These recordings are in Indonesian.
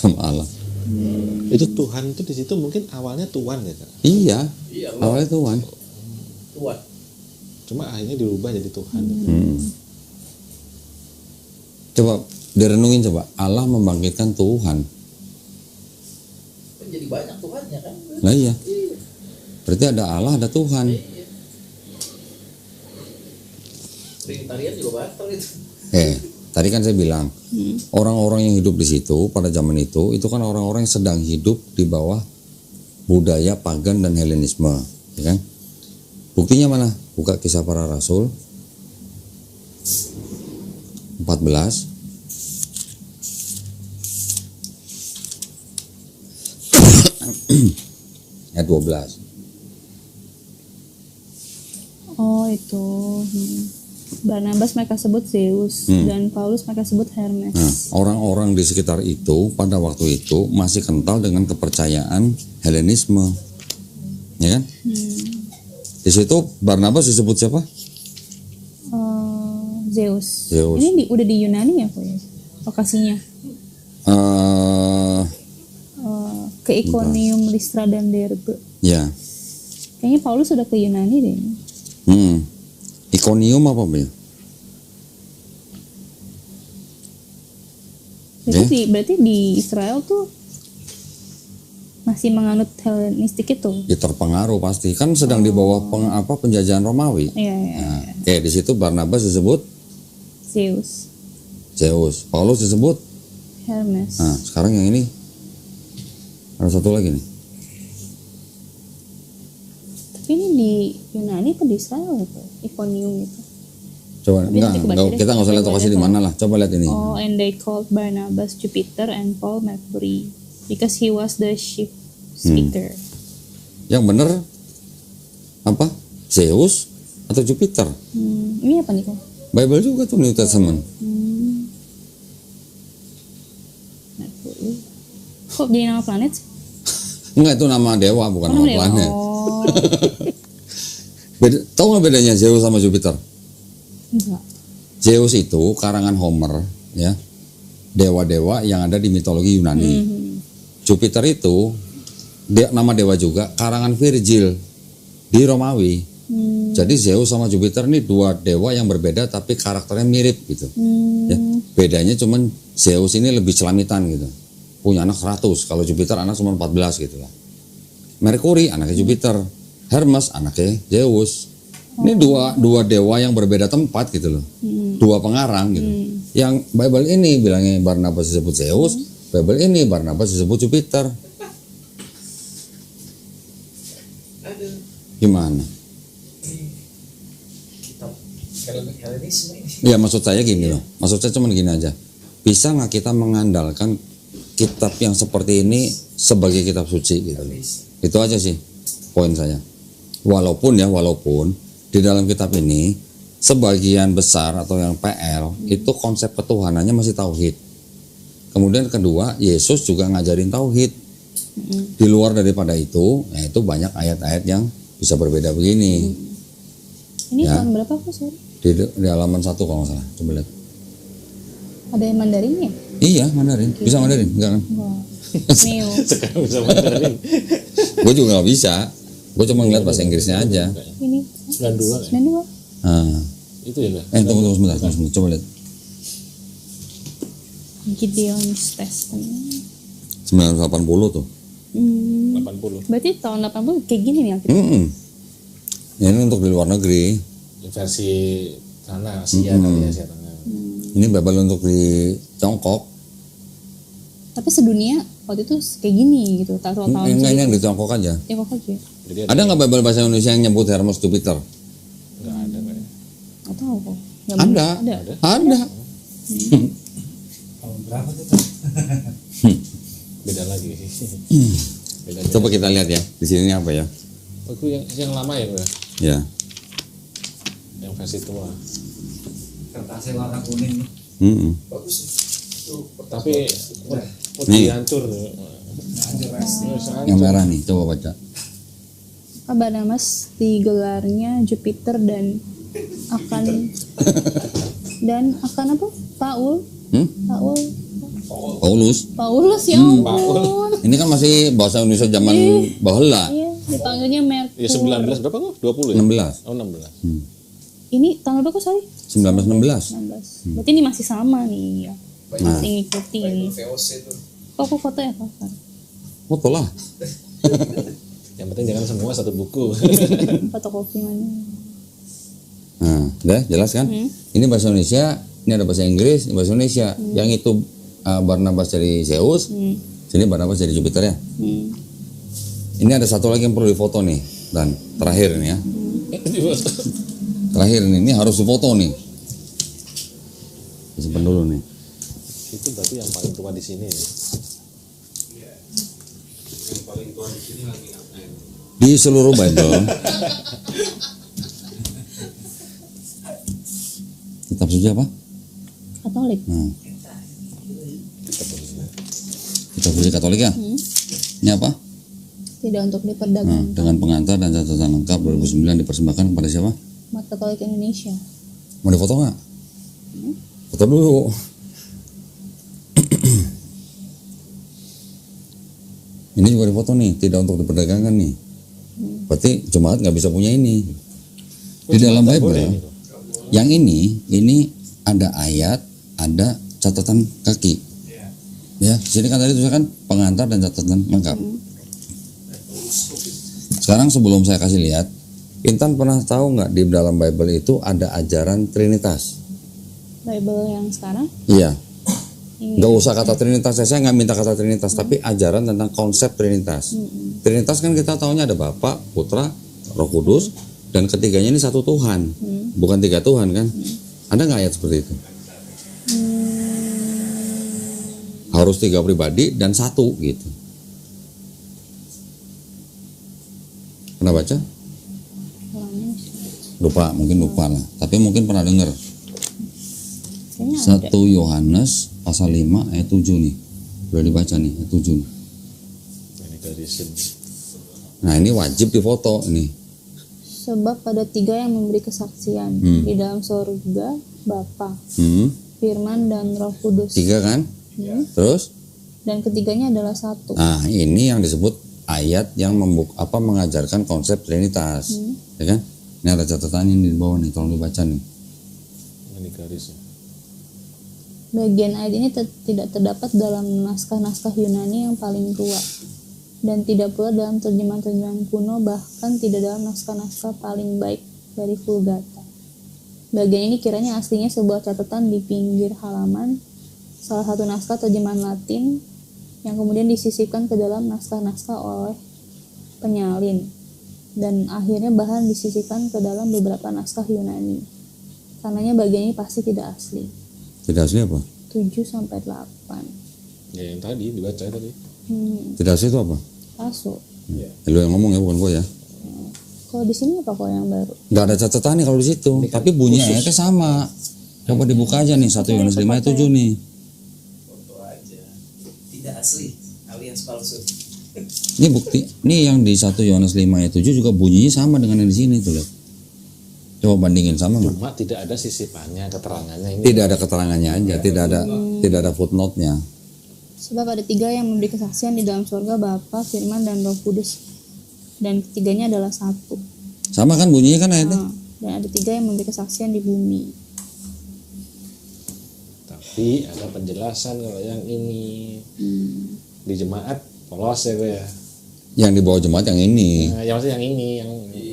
sama Allah. Itu Tuhan itu di situ mungkin awalnya Tuhan ya Kak? Iya, awalnya Tuhan. Tuhan. Cuma akhirnya dirubah jadi Tuhan. Coba direnungin coba, Allah membangkitkan Tuhan. Jadi banyak Tuhannya kan? Nah iya. Berarti ada Allah, ada Tuhan. Trinitarian juga batal itu. Tadi kan saya bilang, orang-orang yang hidup di situ pada zaman itu kan orang-orang yang sedang hidup di bawah budaya pagan dan Helenisme, ya kan? Buktinya mana? Buka Kisah Para Rasul 14. Ayat 12. Oh itu Barnabas mereka sebut Zeus dan Paulus mereka sebut Hermes. Nah, orang-orang di sekitar itu pada waktu itu masih kental dengan kepercayaan Helenisme, ya kan? Di situ Barnabas disebut siapa? Zeus. Zeus. Ini udah di Yunani ya, Pak ya? Lokasinya? Ke Iconium, Lystra dan Derbe. Ya. Kayaknya Paulus sudah ke Yunani deh. Iconium apa ya? Berarti di Israel tuh masih menganut Helenistik itu. Ya terpengaruh pasti. Kan sedang di bawah penjajahan Romawi. Iya. Nah, di situ Barnabas disebut Zeus. Paulus disebut Hermes. Nah, sekarang yang ini ada satu lagi nih. Tapi ini di Yunani atau di Israel ya, Pak? Iconium itu. Coba kita nggak usah lihat lokasi di mana lah. Coba lihat ini. Oh, and they called Barnabas Jupiter and Paul Mercury because he was the ship speaker. Yang benar apa? Zeus atau Jupiter? Ini apa nih kok? Bible juga tuh New Testament. Mercury. Kok jadi nama planet sih? Enggak, itu nama dewa bukan nama planet. Oh. Tahu nggak bedanya Zeus sama Jupiter? Enggak. Zeus itu karangan Homer, ya, dewa-dewa yang ada di mitologi Yunani. Jupiter itu nama dewa juga karangan Virgil di Romawi. Jadi Zeus sama Jupiter ini dua dewa yang berbeda tapi karakternya mirip gitu. Ya, bedanya cuman Zeus ini lebih celamitan gitu. Punya anak 100, kalau Jupiter anak cuma 14 gitu lah. Mercury anaknya Jupiter, Hermes anaknya Zeus. Ini dua dewa yang berbeda tempat gitu loh. Dua pengarang gitu. Yang Bible ini bilangnya Barnabas disebut Zeus, Bible ini Barnabas disebut Jupiter. Gimana? Helenisme ini. Ya maksud saya gini loh. Maksud saya cuma gini aja. Bisa nggak kita mengandalkan kitab yang seperti ini sebagai kitab suci gitu? Itu aja sih poin saya. Walaupun di dalam kitab ini sebagian besar atau yang PL itu konsep ketuhanannya masih tauhid. Kemudian kedua, Yesus juga ngajarin tauhid. Di luar daripada itu, itu banyak ayat-ayat yang bisa berbeda begini. Ini Ya. tahun berapa kok, sorry? Di halaman 1 kalau nggak salah. Coba lihat. Ada yang Mandarinnya? Iya, Mandarin. Bisa Mandarin? Enggak kan? Wah. Neo. Sekarang bisa Mandarin. Gue juga nggak bisa. Gue cuma ngeliat bahasa Inggrisnya aja. Ini 92 ya? 92. Nah. Itu ya Kak? Tunggu sebentar. Coba lihat. Gideon's Testament. 980 tuh. 80. Berarti tahun 80 kayak gini nih Alkitab. Ya, ini untuk di luar negeri. Versi sana Asia kali ya, Asia Tengah. Ini Bible untuk di Tiongkok. Tapi sedunia waktu itu kayak gini gitu. Tahun Ini yang di Tiongkok aja. Tiongkok aja. Jadi Ada nggak Bible bahasa Indonesia yang nyebut Hermes Jupiter? nggak ada kayaknya. Nggak tahu kok. Nggak Ada. Ada. Ada. Tahun berapa tuh? Beda lagi. Beda. Coba kita lihat ya. Di sini apa ya? Oh, itu yang lama ya Kak? Ya. Yang versi tua. Kertasnya warna kuning. Bagus sih. Tapi Nih. hancur. Yang merah nih. Coba baca. Barnabas digelarnya Jupiter dan akan apa? Paul. Paul. Paulus. Paulus ya ampun. Ini kan masih bahasa Indonesia zaman baheula. Iya, dipanggilnya Merkur. Ya 19 berapa kok? 20 ya? 16. Oh 16. Ini tanggal berapa sorry? 1916. 16. Berarti ini masih sama nih ya. Nah. Masih ngikutin. VOC tuh. Kok aku foto ya Kak? Foto lah. Yang penting jangan semua satu buku. Fotokopi mana? Nah, udah jelas kan? Ini bahasa Indonesia, ini ada bahasa Inggris, ini bahasa Indonesia. Yang itu Barnabas dari Zeus, sini Barnabas dari Jupiter ya. Ini ada satu lagi yang perlu difoto nih, dan terakhir ini ya. Terakhir ini harus difoto nih. Simpan dulu nih. Itu berarti yang paling tua di sini ya. Di seluruh Bible, kitab suci apa? Katolik. Nah. Kitab suci Katolik ya? Ini apa? Tidak untuk Nah, diperdagangkan. dengan pengantar dan catatan lengkap 2009 dipersembahkan kepada siapa? Umat Katolik Indonesia. Mau difoto nggak? Foto dulu. Ini juga difoto nih, tidak untuk diperdagangkan nih. Berarti jemaat nggak bisa punya ini. Di dalam Bible, yang ini ada ayat, ada catatan kaki. Ya, sini kan tadi tulisan pengantar dan catatan lengkap. Sekarang sebelum saya kasih lihat, Intan pernah tahu nggak di dalam Bible itu ada ajaran Trinitas? Bible yang sekarang? Iya. Iya. Nggak usah kata Trinitas, saya nggak minta kata Trinitas, tapi ajaran tentang konsep Trinitas. Trinitas kan kita tahunya ada Bapa, Putra, Roh Kudus, dan ketiganya ini satu Tuhan, bukan tiga Tuhan kan? Ada nggak ayat seperti itu? Harus tiga pribadi dan satu gitu. Pernah baca? Lupa, mungkin lupa lah. Tapi mungkin pernah dengar. Kayaknya 1 Yohanes pasal 5 ayat 7 nih. Udah dibaca nih ayat 7 nih. Ini garisin. Nah ini wajib difoto nih. Sebab pada tiga yang memberi kesaksian di dalam surga, Bapa, Firman dan Roh Kudus. Tiga kan? Terus? Dan ketiganya adalah satu. Nah ini yang disebut ayat yang mengajarkan konsep Trinitas. Ya kan? Ini ada catatan ini di bawah nih, tolong dibaca nih. Ini garisnya. Bagian ayat ini tidak terdapat dalam naskah-naskah Yunani yang paling tua, dan tidak pula dalam terjemahan-terjemahan kuno, bahkan tidak dalam naskah-naskah paling baik dari Vulgata. Bagian ini kiranya aslinya sebuah catatan di pinggir halaman salah satu naskah terjemahan Latin yang kemudian disisipkan ke dalam naskah-naskah oleh penyalin, dan akhirnya bahan disisipkan ke dalam beberapa naskah Yunani. Karenanya bagian ini pasti tidak asli. Tidak asli apa? 7-8. Ya yang tadi dibaca tadi. Tidak asli itu apa? Pasuk. Lu yang ngomong ya, bukan gua ya. Kalau di sini apa kok yang baru? Nggak ada catatannya kalau di situ. Tapi bunyi ayatnya sama. Coba dibuka aja nih 1 Yohanes 5 ayat 7 nih. Foto aja. Tidak asli, alias palsu. Ini bukti. Ini yang di 1 Yohanes 5 ayat 7 juga bunyinya sama dengan yang di sini tuh lihat. Coba bandingin sama nggak? Cuma tidak ada sisipannya, keterangannya ini. Tidak ada keterangannya aja, tidak ada footnote-nya. Sebab ada tiga yang memberi kesaksian di dalam surga, Bapa, Firman, dan Roh Kudus. Dan ketiganya adalah satu. Sama kan bunyinya kan ayatnya? Dan ada tiga yang memberi kesaksian di bumi. Tapi ada penjelasan kalau yang ini di jemaat polos ya gue ya. Yang di bawah jemaat yang ini. Nah, yang maksudnya yang ini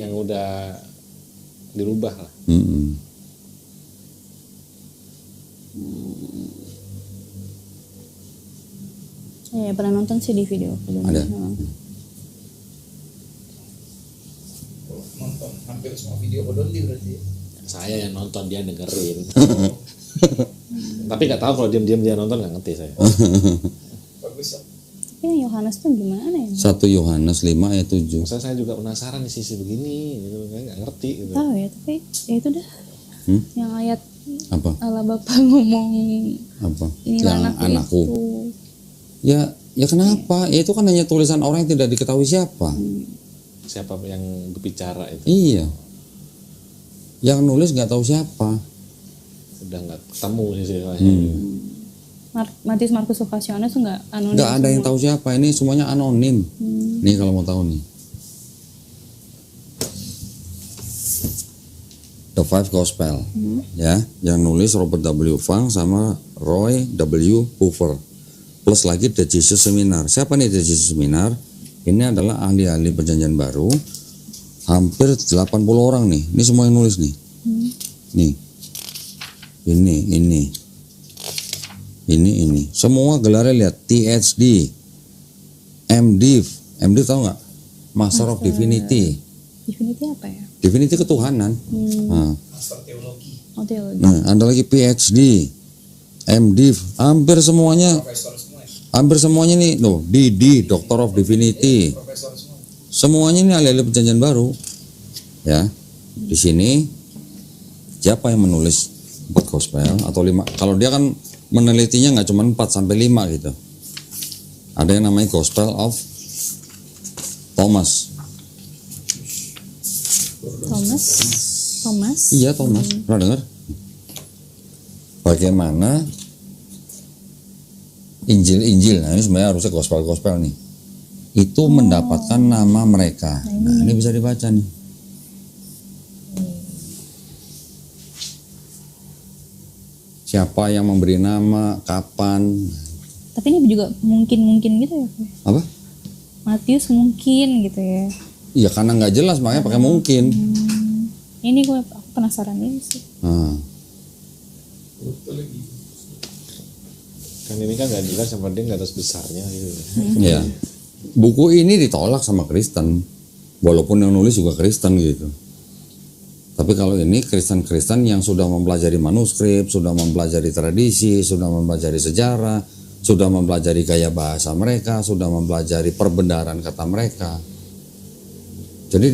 yang udah dirubah lah. Ya, pernah nonton sih di video. Ada. Nonton hampir semua video Bodondi berarti. Saya yang nonton, dia dengerin. Tapi nggak tahu kalau diam-diam dia nonton, nggak ngerti saya. Bagus ya. Tapi yang Yohanes tuh gimana ya? 1 Yohanes 5 ayat 7. Maksudnya saya juga penasaran di sisi begini, gitu, nggak ngerti. Gitu. Tahu ya, tapi ya itu dah. Yang ayat Apa? Allah Bapa ngomong Apa? inilah Yang anakku. itu. Ya kenapa? Ya itu kan hanya tulisan orang yang tidak diketahui siapa. Siapa yang berbicara itu? Iya. Yang nulis nggak tahu siapa. Udah nggak ketemu sih istilahnya. Matius, Markus, Lukas, Yohanes nggak anonim. Nggak ada yang tahu siapa, ini semuanya anonim. Nih kalau mau tahu nih. The Five Gospel, ya, yang nulis Robert W. Funk sama Roy W. Hoover, plus lagi The Jesus Seminar. Siapa nih The Jesus Seminar? Ini adalah ahli-ahli perjanjian baru, hampir 80 orang nih. Ini semua yang nulis nih. Nih, ini, semua gelarnya lihat THD, MDiv, tahu nggak? Master of Divinity. Divinity apa ya? Divinity ketuhanan. Nah. Master teologi. Oh, teologi. Nah, ada lagi PhD, MDiv, hampir semuanya Profesor semua ya? hampir semuanya nih, loh, DD, Doctor of Divinity, Profesor semua. semuanya ini ahli-ahli perjanjian baru, ya. Di sini siapa yang menulis 4 gospel atau 5? Kalau dia kan menelitinya nggak cuma 4 sampai 5 gitu. Ada yang namanya Gospel of Thomas. Thomas. Iya, Thomas. Pernah dengar? Bagaimana Injil, nah ini sebenarnya harusnya gospel nih, itu mendapatkan nama mereka. Nah ini bisa dibaca nih. Siapa yang memberi nama, kapan? Tapi ini juga mungkin gitu ya? Apa? Matius mungkin gitu ya? Iya karena nggak jelas makanya pakai mungkin. Ini gue penasaran ini sih. Nah, Kan ini kan nggak jelas, yang penting garis besarnya gitu. ya. Buku ini ditolak sama Kristen, walaupun yang nulis juga Kristen gitu. Tapi kalau ini Kristen-Kristen yang sudah mempelajari manuskrip, sudah mempelajari tradisi, sudah mempelajari sejarah, sudah mempelajari gaya bahasa mereka, sudah mempelajari perbendaharaan kata mereka. Jadi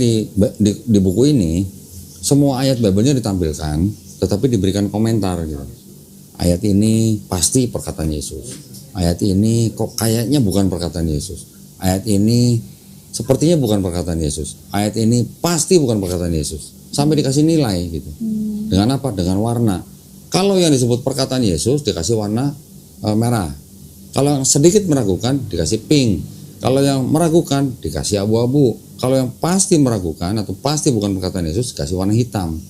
di buku ini semua ayat Bible-nya ditampilkan, tetapi diberikan komentar gitu. Ayat ini pasti perkataan Yesus. Ayat ini kok kayaknya bukan perkataan Yesus. Ayat ini sepertinya bukan perkataan Yesus. Ayat ini pasti bukan perkataan Yesus. Sampai dikasih nilai gitu. Dengan apa? Dengan warna. Kalau yang disebut perkataan Yesus dikasih warna merah. Kalau yang sedikit meragukan dikasih pink. Kalau yang meragukan dikasih abu-abu. Kalau yang pasti meragukan atau pasti bukan perkataan Yesus dikasih warna hitam.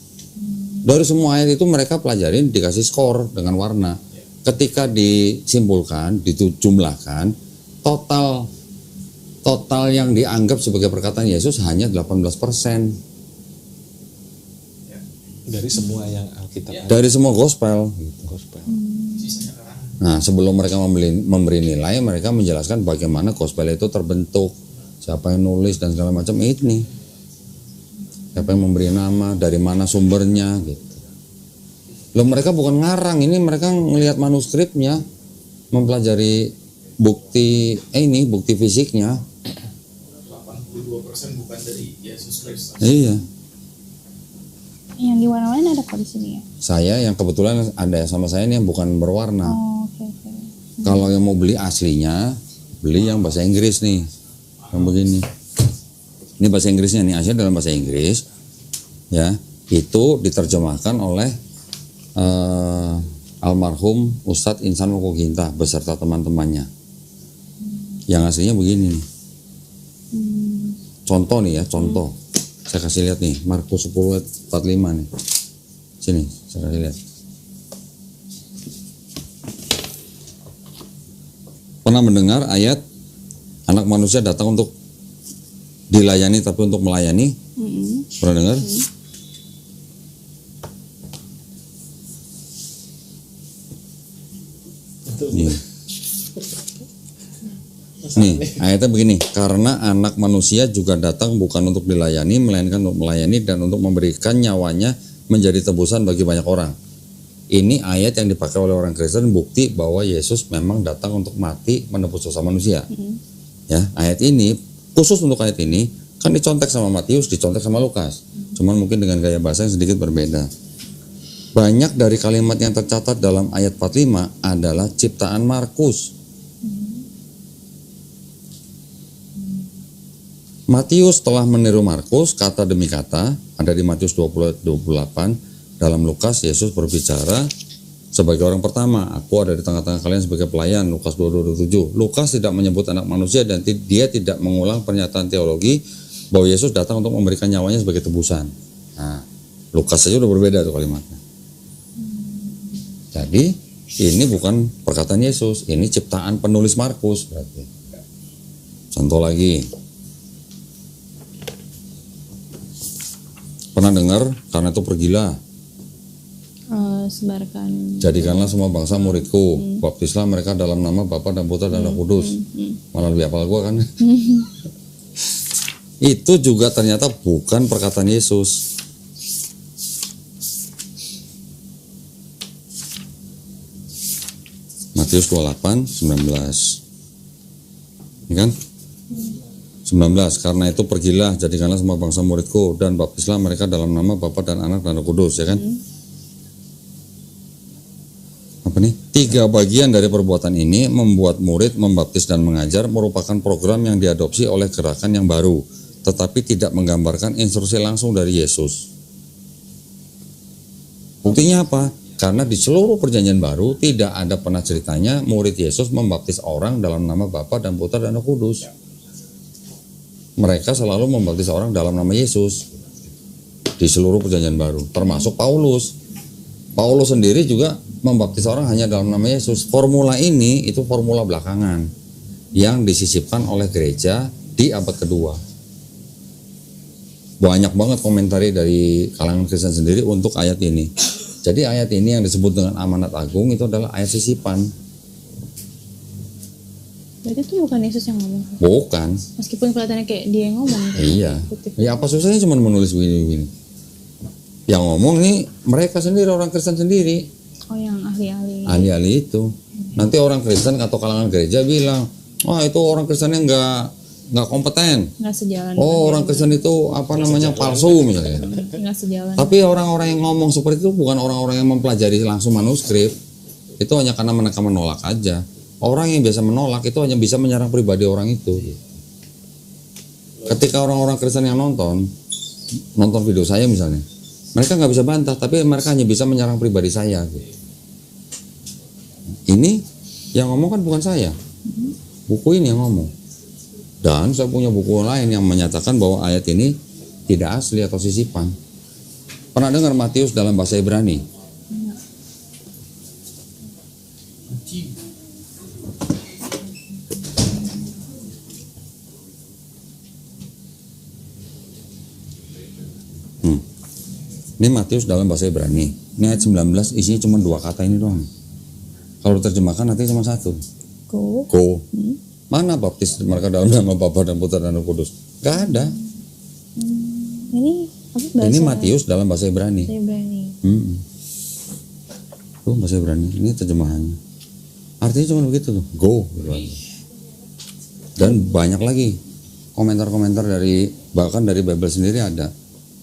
Dari semua ayat itu mereka pelajarin dikasih skor dengan warna. Ketika disimpulkan, dijumlahkan, total yang dianggap sebagai perkataan Yesus hanya 18%. Dari semua yang Alkitab ada. Dari semua gospel. Gospel. Nah, sebelum mereka memberi nilai, mereka menjelaskan bagaimana gospel itu terbentuk, siapa yang nulis dan segala macam ini, siapa yang memberi nama, dari mana sumbernya, gitu. Loh, mereka bukan ngarang, ini mereka ngelihat manuskripnya, mempelajari bukti bukti fisiknya. 82% bukan dari Yesus Kristus. Iya. Yang diwarna-warni ada kok di sini ya? Saya yang kebetulan ada sama saya ini yang bukan berwarna. Oh, oke. Kalau yang mau beli aslinya, beli yang bahasa Inggris nih, yang begini. Ini bahasa Inggrisnya nih, aslinya dalam bahasa Inggris, ya. Itu diterjemahkan oleh almarhum Ustadz Insan Mokoginta beserta teman-temannya. Yang aslinya begini nih. Contoh nih ya, contoh. Saya kasih lihat nih, Markus 10 ayat 45 nih. Sini, saya kasih lihat. Pernah mendengar ayat anak manusia datang untuk dilayani tapi untuk melayani? Pernah dengar? Nih, ayatnya begini, karena anak manusia juga datang bukan untuk dilayani, melainkan untuk melayani dan untuk memberikan nyawanya menjadi tebusan bagi banyak orang. Ini ayat yang dipakai oleh orang Kristen bukti bahwa Yesus memang datang untuk mati menebus dosa manusia. Ya, ayat ini, khusus untuk ayat ini, kan dicontek sama Matius, dicontek sama Lukas. Cuman mungkin dengan gaya bahasa yang sedikit berbeda. Banyak dari kalimat yang tercatat dalam ayat 45 adalah ciptaan Markus. Matius telah meniru Markus kata demi kata, ada di Matius 20 ayat 28. Dalam Lukas Yesus berbicara sebagai orang pertama, aku ada di tengah-tengah kalian sebagai pelayan, Lukas 22:27. Lukas tidak menyebut anak manusia dan dia tidak mengulang pernyataan teologi bahwa Yesus datang untuk memberikan nyawanya sebagai tebusan. Nah, Lukas saja udah berbeda tuh kalimatnya. Jadi ini bukan perkataan Yesus, ini ciptaan penulis Markus berarti. Contoh lagi, pernah dengar karena itu pergilah, Sebarkan. jadikanlah semua bangsa muridku, baptislah mereka dalam nama Bapa dan Putra dan Roh Kudus. Malah lebih hafal gua kan. Itu juga ternyata bukan perkataan Yesus. Matius 28:19. Ini kan? 19, karena itu pergilah, jadikanlah semua bangsa muridku dan baptislah mereka dalam nama Bapa dan Anak dan Roh Kudus, ya kan? Apa nih? 3 bagian dari perbuatan ini membuat murid, membaptis dan mengajar merupakan program yang diadopsi oleh gerakan yang baru, tetapi tidak menggambarkan instruksi langsung dari Yesus. Buktinya apa? Karena di seluruh perjanjian baru tidak ada pernah ceritanya murid Yesus membaptis orang dalam nama Bapa dan Putra dan Roh Kudus. Mereka selalu membaptis orang dalam nama Yesus di seluruh perjanjian baru, termasuk Paulus. Paulus sendiri juga membaptis orang hanya dalam nama Yesus. Formula ini itu formula belakangan yang disisipkan oleh gereja di abad kedua. Banyak banget komentari dari kalangan Kristen sendiri untuk ayat ini. Jadi ayat ini yang disebut dengan amanat agung itu adalah ayat sisipan. Berarti itu bukan Yesus yang ngomong. Bukan. Meskipun kelihatannya kayak dia yang ngomong. Iya. Kutip. Ya apa susahnya cuma menulis begini-begini. Yang ngomong nih mereka sendiri, orang Kristen sendiri. Oh, yang ahli-ahli. Ahli-ahli itu. Nanti orang Kristen atau kalangan gereja bilang, wah itu orang Kristennya nggak kompeten. Nggak sejalan. Oh orang Kristen itu apa namanya palsu misalnya. Nggak sejalan. Tapi orang-orang yang ngomong seperti itu bukan orang-orang yang mempelajari langsung manuskrip. Itu hanya karena mereka menolak aja. Orang yang biasa menolak itu hanya bisa menyerang pribadi orang itu. Ketika orang-orang Kristen yang nonton video saya misalnya, mereka nggak bisa bantah, tapi mereka hanya bisa menyerang pribadi saya. Ini yang ngomong kan bukan saya, buku ini yang ngomong. Dan saya punya buku lain yang menyatakan bahwa ayat ini tidak asli atau sisipan. Pernah dengar Matius dalam bahasa Ibrani? Ini Matius dalam bahasa Ibrani. Ini ayat 19 isinya cuma 2 kata ini doang. Kalau terjemahkan nanti cuma 1. Go. Mana baptis mereka dalam nama Bapa dan Putra dan Roh Kudus? Gak ada. Ini apa bahasa? Ini Matius dalam bahasa Ibrani. Tuh bahasa Ibrani. Ini terjemahannya. Artinya cuma begitu tuh. Go. Gitu aja. Dan banyak lagi komentar-komentar dari bahkan dari Bible sendiri ada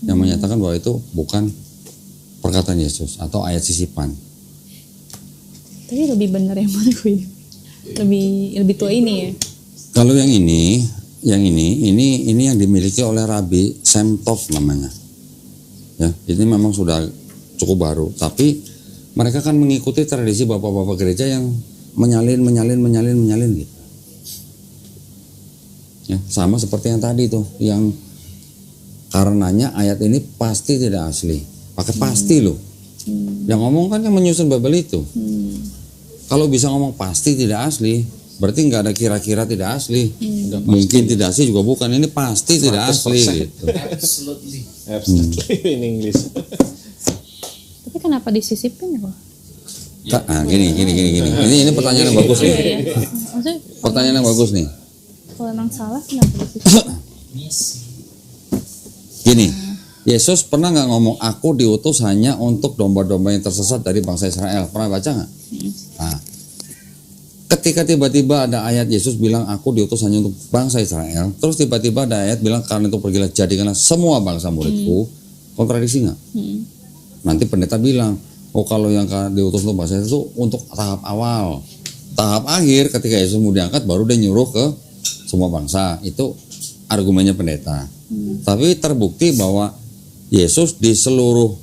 yang menyatakan bahwa itu bukan perkataan Yesus atau ayat sisipan. Tapi lebih benar yang mana gue? Lebih tua ini ya. Kalau yang ini yang dimiliki oleh Rabi Shem Tov namanya. Ya, ini memang sudah cukup baru, tapi mereka kan mengikuti tradisi bapak-bapak gereja yang menyalin gitu. Ya, sama seperti yang tadi tuh, yang karenanya ayat ini pasti tidak asli. Pakai pasti loh. Yang ngomong kan yang menyusun Bible itu. Kalau bisa ngomong pasti tidak asli, berarti nggak ada kira-kira tidak asli. Mungkin tidak asli juga bukan. Ini pasti tidak asli gitu. Absolutely in English. Tapi kenapa disisipin ya, Pak? Gini. Ini pertanyaan yang bagus nih. Maksudnya Pertanyaan yang bagus nih. kalau emang salah kenapa disisipin? Gini, Yesus pernah nggak ngomong aku diutus hanya untuk domba-domba yang tersesat dari bangsa Israel? Pernah baca nggak? Nah, ketika tiba-tiba ada ayat Yesus bilang aku diutus hanya untuk bangsa Israel, terus tiba-tiba ada ayat bilang karena itu pergilah jadikanlah semua bangsa muridku, kontradiksi nggak? Nanti pendeta bilang, oh kalau yang diutus untuk bangsa itu untuk tahap awal, tahap akhir ketika Yesus mau diangkat baru dia nyuruh ke semua bangsa. Itu argumennya pendeta. Tapi terbukti bahwa Yesus di seluruh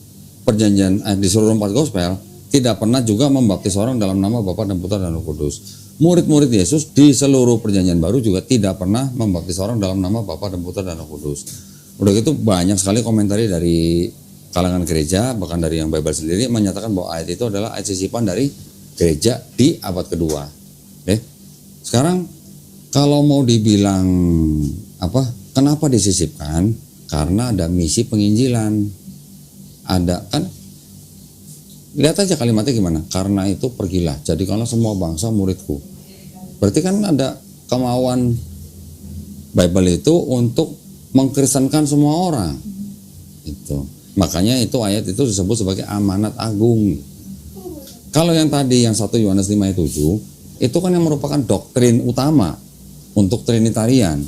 perjanjian di seluruh 4 gospel tidak pernah juga membaptis orang dalam nama Bapa dan Putra dan Roh Kudus. Murid-murid Yesus di seluruh perjanjian baru juga tidak pernah membaptis orang dalam nama Bapa dan Putra dan Roh Kudus. Udah gitu banyak sekali komentari dari kalangan gereja, bahkan dari yang Bible sendiri menyatakan bahwa ayat itu adalah ayat sisipan dari gereja di abad kedua. Sekarang kalau mau dibilang apa? Kenapa disisipkan? Karena ada misi penginjilan. Ada kan? Lihat aja kalimatnya gimana. Karena itu pergilah, jadikanlah semua bangsa muridku. Berarti kan ada kemauan Bible itu untuk mengkristenkan semua orang. Itu. Makanya itu ayat itu disebut sebagai amanat agung. Kalau yang tadi yang 1 Yohanes 5 ayat 7 itu kan yang merupakan doktrin utama untuk Trinitarian.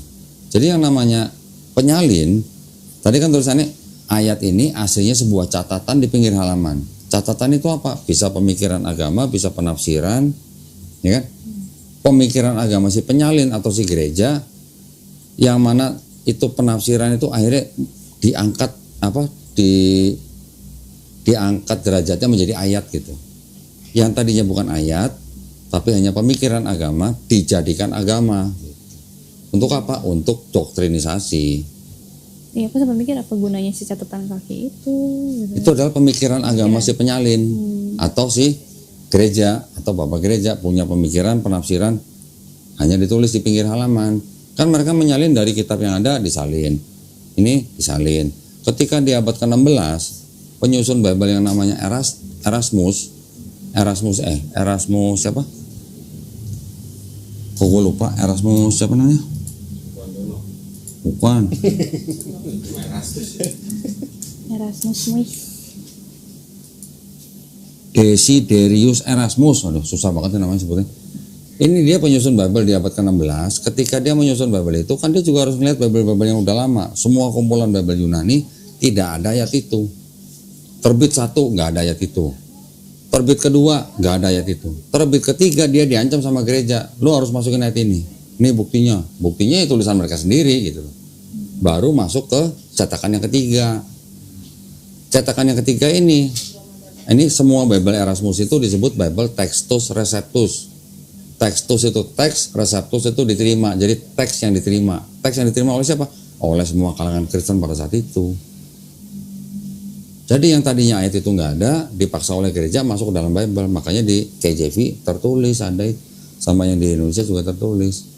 Jadi yang namanya penyalin, tadi kan tulisannya ayat ini aslinya sebuah catatan di pinggir halaman. Catatan itu apa? Bisa pemikiran agama, bisa penafsiran, ya kan? Pemikiran agama si penyalin atau si gereja, yang mana itu penafsiran itu akhirnya diangkat apa? Diangkat derajatnya menjadi ayat gitu. Yang tadinya bukan ayat, tapi hanya pemikiran agama dijadikan agama. Untuk apa? Untuk doktrinisasi. Iya, aku sempat mikir apa gunanya si catatan kaki itu. Gitu. Itu adalah pemikiran agama si penyalin atau si gereja atau bapak gereja punya pemikiran penafsiran hanya ditulis di pinggir halaman. Kan mereka menyalin dari kitab yang ada disalin. Ini disalin. Ketika di abad ke-16 penyusun Bible yang namanya Erasmus siapa? Kok gue lupa Erasmus siapa namanya? Bukan. Erasmus. Desiderius Erasmus. Aduh, susah banget namanya sebutnya. Ini dia penyusun Bible di abad ke-16. Ketika dia menyusun Bible itu kan dia juga harus melihat Bible yang udah lama. Semua kumpulan Bible Yunani tidak ada ayat itu. Terbit 1 nggak ada ayat itu. Terbit kedua nggak ada ayat itu. Terbit ketiga dia diancam sama gereja. Lu harus masukin ayat ini. Ini buktinya ya tulisan mereka sendiri gitu. Baru masuk ke cetakan yang ketiga. Cetakan yang ketiga ini semua Bible Erasmus itu disebut Bible Textus Receptus. Textus itu teks, Receptus itu diterima. Jadi teks yang diterima. Teks yang diterima oleh siapa? Oleh semua kalangan Kristen pada saat itu. Jadi yang tadinya ayat itu nggak ada, dipaksa oleh gereja masuk ke dalam Bible. Makanya di KJV tertulis ada, sama yang di Indonesia juga tertulis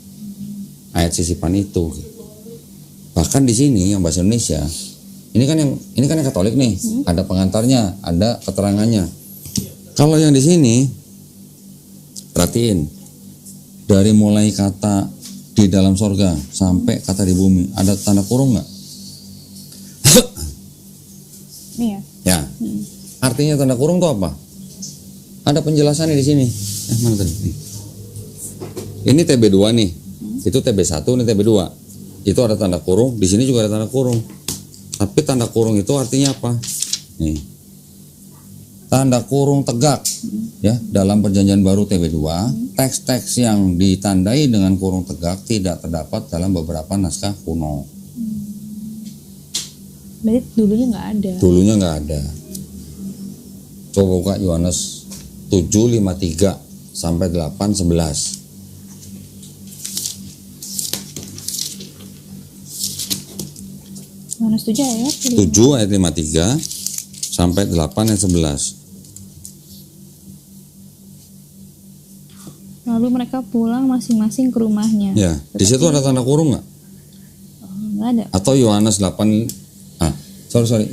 ayat sisipan itu. Bahkan di sini yang bahasa Indonesia, ini kan yang Katolik nih, ada pengantarnya, ada keterangannya. Kalau yang di sini, perhatiin, dari mulai kata di dalam sorga sampai kata di bumi, ada tanda kurung nggak? Iya. Ya. Artinya tanda kurung itu apa? Ada penjelasannya di sini. Mana tadi? Ini TB2 nih. Itu TB1, ini TB2. Itu ada tanda kurung, di sini juga ada tanda kurung. Tapi tanda kurung itu artinya apa? Nih. Tanda kurung tegak. Ya, dalam perjanjian baru TB2, teks-teks yang ditandai dengan kurung tegak tidak terdapat dalam beberapa naskah kuno. Berarti dulunya nggak ada. Dulunya nggak ada. Coba buka Yohanes 7:53 sampai 8:11. Yohanes 7 ayat 7 ayat 53 sampai 8 ayat 11. Lalu mereka pulang masing-masing ke rumahnya. Ya, di situ ada tanda kurung nggak? Oh, nggak ada. Atau Yohanes 8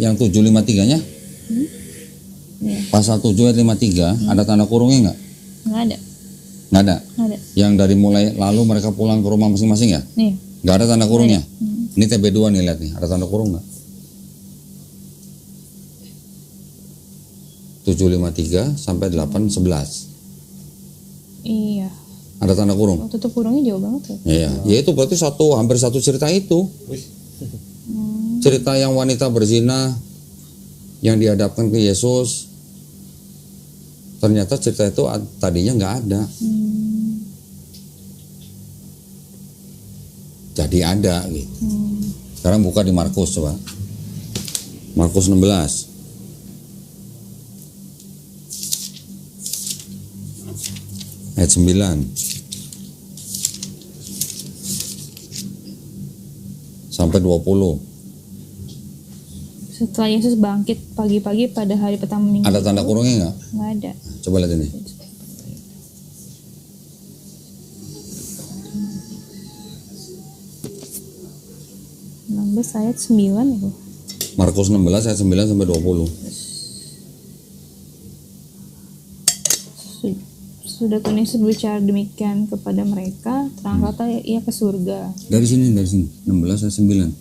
yang 7:53-nya? Iya. Pasal 7 ayat 53 ada tanda kurungnya nggak? Nggak ada. Nggak ada. Nggak ada. Yang dari mulai lalu mereka pulang ke rumah masing-masing ya? Nih. Nggak ada tanda kurungnya. Ini TB2 nih, lihat nih, ada tanda kurung nggak? 7:53 sampai 8:11. Iya. Ada tanda kurung. Oh, tutup kurungnya jauh banget ya. Iya, ya itu berarti hampir satu cerita itu. Cerita yang wanita berzina yang dihadapkan ke Yesus. Ternyata cerita itu tadinya nggak ada. Jadi ada gitu. Sekarang buka di Markus coba. Markus 16. ayat 9 sampai 20. Setelah Yesus bangkit pagi-pagi pada hari pertama minggu. Ada tanda kurungnya nggak? Nggak ada. Coba lihat ini. Ayat 9 itu. Markus 16 ayat 9 sampai 20. Sudah Tuhan Yesus berbicara demikian kepada mereka, terangkatlah ia ke surga. Dari sini 16 ayat 9.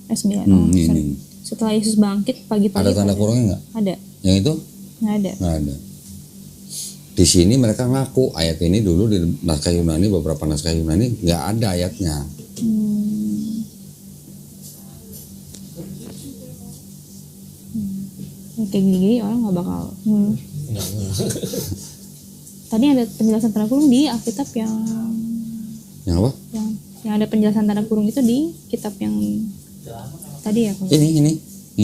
Ini. Setelah Yesus bangkit pagi-pagi. Ada tanda kurungnya nggak? Ada. Yang itu? Nggak ada. Nggak ada. Di sini mereka ngaku ayat ini dulu di naskah Yunani, beberapa naskah Yunani nggak ada ayatnya. Kayak gini orang nggak bakal. Tadi ada penjelasan tanda kurung di Alkitab yang apa? Yang ada penjelasan tanda kurung itu di kitab yang tadi ya. Ini.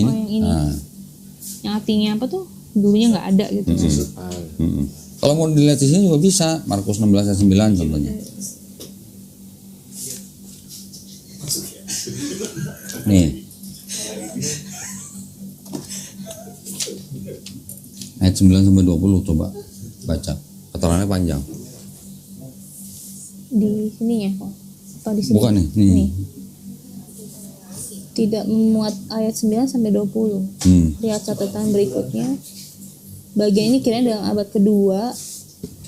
Oh, yang ini. Nah. Yang artinya apa tuh? Dulunya nggak ada gitu. Kalau mau dilihat di sini juga bisa. Markus 16 ayat 9 contohnya. Nih. Ayat 9 sampai 20 coba baca. Keterangannya panjang. Di sini ya, atau di sini? Bukan nih. Tidak memuat ayat 9 sampai 20. Lihat catatan berikutnya. Bagian ini kiranya dalam abad kedua,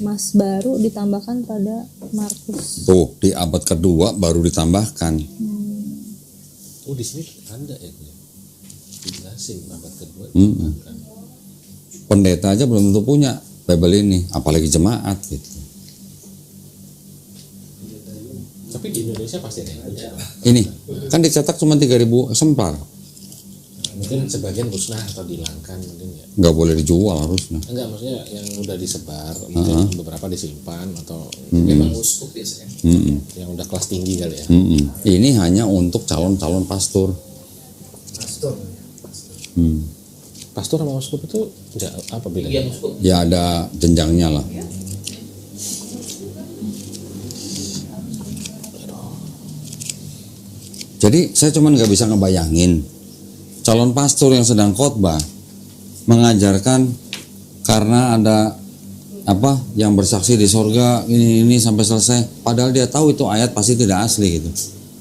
Mas baru ditambahkan pada Markus. Tuh, di abad kedua baru ditambahkan. Oh, di sini ada ya. Dijelasin abad kedua. Pendeta aja belum tentu punya Bible ini, apalagi jemaat gitu. Tapi di Indonesia pasti ada yang punya. Ini kan dicetak cuma 3.000 eksemplar. Mungkin sebagian musnah atau dihilangkan mungkin ya. Nggak boleh dijual harusnya. Enggak, maksudnya yang udah disebar, mungkin beberapa disimpan atau memang uskup biasanya. Yang udah kelas tinggi kali ya. Ini hanya untuk calon-calon pastor. Pastor sama uskup itu apa bedanya? Ya ada jenjangnya lah. Jadi saya cuma nggak bisa ngebayangin calon pastor yang sedang khotbah mengajarkan karena ada apa yang bersaksi di sorga ini sampai selesai, padahal dia tahu itu ayat pasti tidak asli gitu.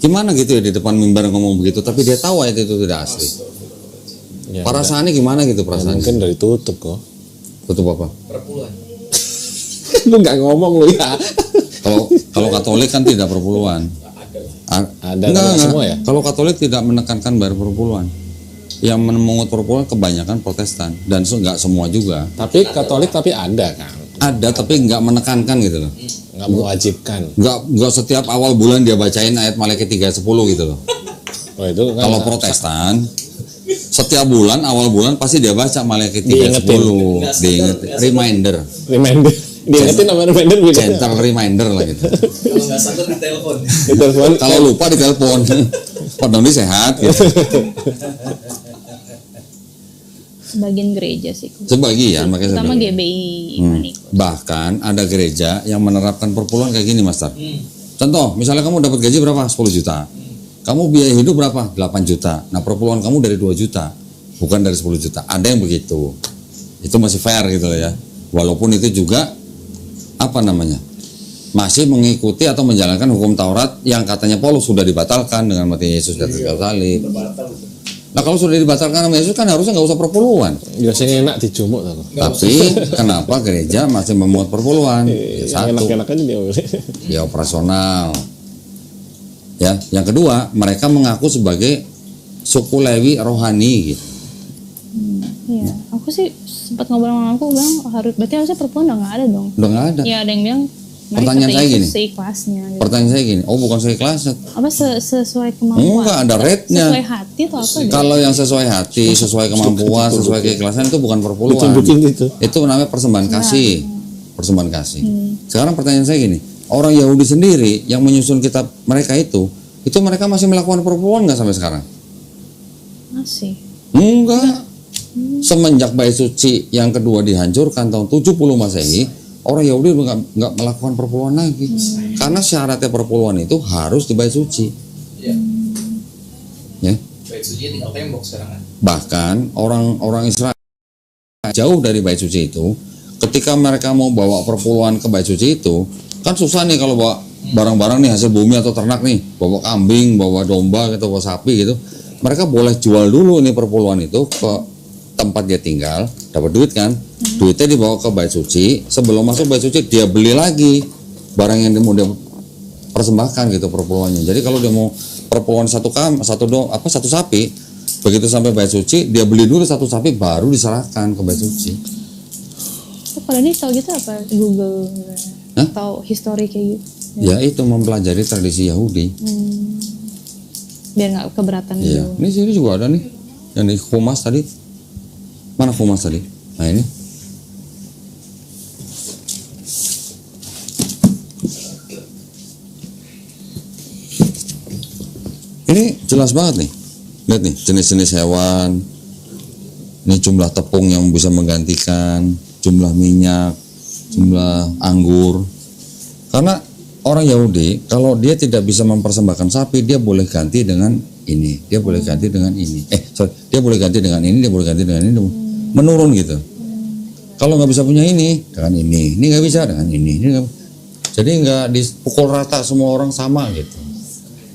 Gimana gitu ya di depan mimbar ngomong begitu, tapi dia tahu ayat itu tidak asli. Ya, perasaannya gimana gitu perasaannya? Mungkin dari tutup kok. Tutup apa? Perpuluhan. Lu nggak ngomong lu ya. Kalau Katolik kan tidak perpuluhan. Ada enggak. Semua ya. Kalau Katolik tidak menekankan bayar perpuluhan. Yang memungut perpuluhan kebanyakan Protestan dan nggak semua juga. Tapi Katolik tapi ada kan. Ada tapi nggak menekankan gitu loh. Nggak mewajibkan. Nggak setiap awal bulan dia bacain ayat Malaikat 3:10 gitu loh. Oh, itu kan Kalau Protestan setiap bulan awal bulan pasti dia baca Malaikat 3:10. Diingetin. Reminder. Diingetin sama reminder gitu. Gentle reminder lah gitu. Kalau nggak sadar di telepon. Kalau lupa di telepon. Pak Doni sehat gitu. Sebagian gereja sih. Sebagian makanya terutama GBI Maniko. Bahkan ada gereja yang menerapkan perpuluhan kayak gini, Master. Contoh, misalnya kamu dapat gaji berapa? 10 juta. Kamu biaya hidup berapa? 8 juta. Nah, perpuluhan kamu dari 2 juta, bukan dari 10 juta. Ada yang begitu. Itu masih fair gitu ya. Walaupun itu juga apa namanya? Masih mengikuti atau menjalankan hukum Taurat yang katanya Paulus sudah dibatalkan dengan mati Yesus di atas kayu salib. Nah, kalau sudah dibatalkan sama Yesus kan harusnya nggak usah perpuluhan. Biasanya enak dijumuk tuh. Tapi kenapa gereja masih memuat perpuluhan? Ya, satu, enak-enak aja dia. ya operasional. Ya, yang kedua, mereka mengaku sebagai suku Lewi rohani gitu. Iya, aku sih sempat ngobrol sama aku bilang berarti harusnya perpuluhan udah nggak ada dong. Udah nggak ada. Iya, ada yang bilang. Pertanyaan saya gini. Seikhlasnya. Gitu. Pertanyaan saya gini. Oh, bukan seikhlasnya. Apa sesuai kemampuan? Enggak, ada rate-nya. Sesuai hati atau apa? Kalau yang sesuai hati, sesuai kemampuan, sesuai keikhlasan itu bukan perpuluhan. Itu namanya persembahan kasih. Persembahan kasih. Sekarang pertanyaan saya gini. Orang Yahudi sendiri yang menyusun kitab mereka itu mereka masih melakukan perpuluhan nggak sampai sekarang? Masih. Enggak. Semenjak Bait Suci yang kedua dihancurkan tahun 70 Masehi, orang Yahudi nggak melakukan perpuluhan lagi. Karena syaratnya perpuluhan itu harus di bait suci. Iya. Ya. Bait suci tinggal tembok sekarang kan. Bahkan orang Israel jauh dari bait suci itu, ketika mereka mau bawa perpuluhan ke bait suci itu, kan susah nih kalau bawa barang-barang nih hasil bumi atau ternak nih, bawa kambing, bawa domba gitu, bawa sapi gitu. Mereka boleh jual dulu nih perpuluhan itu ke tempat dia tinggal, dapat duit kan, duitnya dibawa ke bait suci. Sebelum masuk bait suci dia beli lagi barang yang mau dia persembahkan gitu perpuluhannya. Jadi kalau dia mau perpuluhan satu sapi, begitu sampai bait suci dia beli dulu satu sapi baru diserahkan ke bait suci. Kalau ini tahu gitu apa Google tahu histori kayak gitu? Ya itu mempelajari tradisi Yahudi. Biar nggak keberatan Iya. gitu. Ini sini juga ada nih yang di Humas tadi. Mana Humas tadi? Nah ini. Ini jelas banget nih. Lihat nih jenis-jenis hewan. Ini jumlah tepung yang bisa menggantikan, jumlah minyak, jumlah anggur. Karena orang Yahudi kalau dia tidak bisa mempersembahkan sapi, dia boleh ganti dengan ini, dia boleh ganti dengan ini. Dia boleh ganti dengan ini, dia boleh ganti dengan ini, menurun gitu. Kalau nggak bisa punya ini dengan ini nggak bisa dengan ini nggak. Jadi nggak dipukul rata semua orang sama gitu.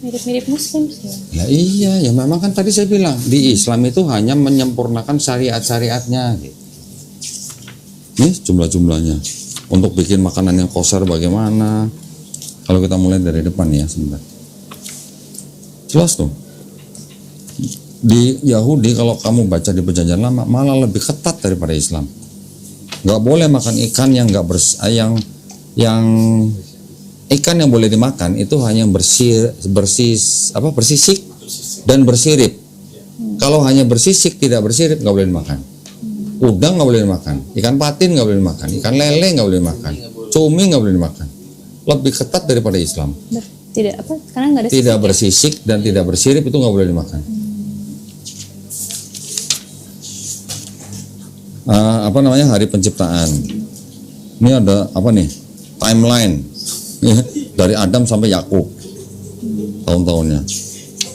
Mirip-mirip Muslim sih. Ya iya, ya memang kan tadi saya bilang di Islam itu hanya menyempurnakan syariat-syariatnya gitu. Nih jumlah-jumlahnya. Untuk bikin makanan yang kosher bagaimana? Kalau kita mulai dari depan ya sebentar. Jelas tuh. Di Yahudi kalau kamu baca di Perjanjian Lama malah lebih ketat daripada Islam. Nggak boleh makan ikan yang nggak yang ikan yang boleh dimakan itu hanya bersisik dan bersirip. Kalau hanya bersisik tidak bersirip nggak boleh dimakan. Udang nggak boleh dimakan, ikan patin nggak boleh dimakan, ikan lele nggak boleh dimakan, cumi nggak boleh dimakan. Lebih ketat daripada Islam. Tidak apa? Karena nggak ada tidak bersisik dan tidak bersirip itu nggak boleh dimakan. Apa namanya hari penciptaan? Ini ada apa nih? Timeline ya, dari Adam sampai Yakub tahun-tahunnya.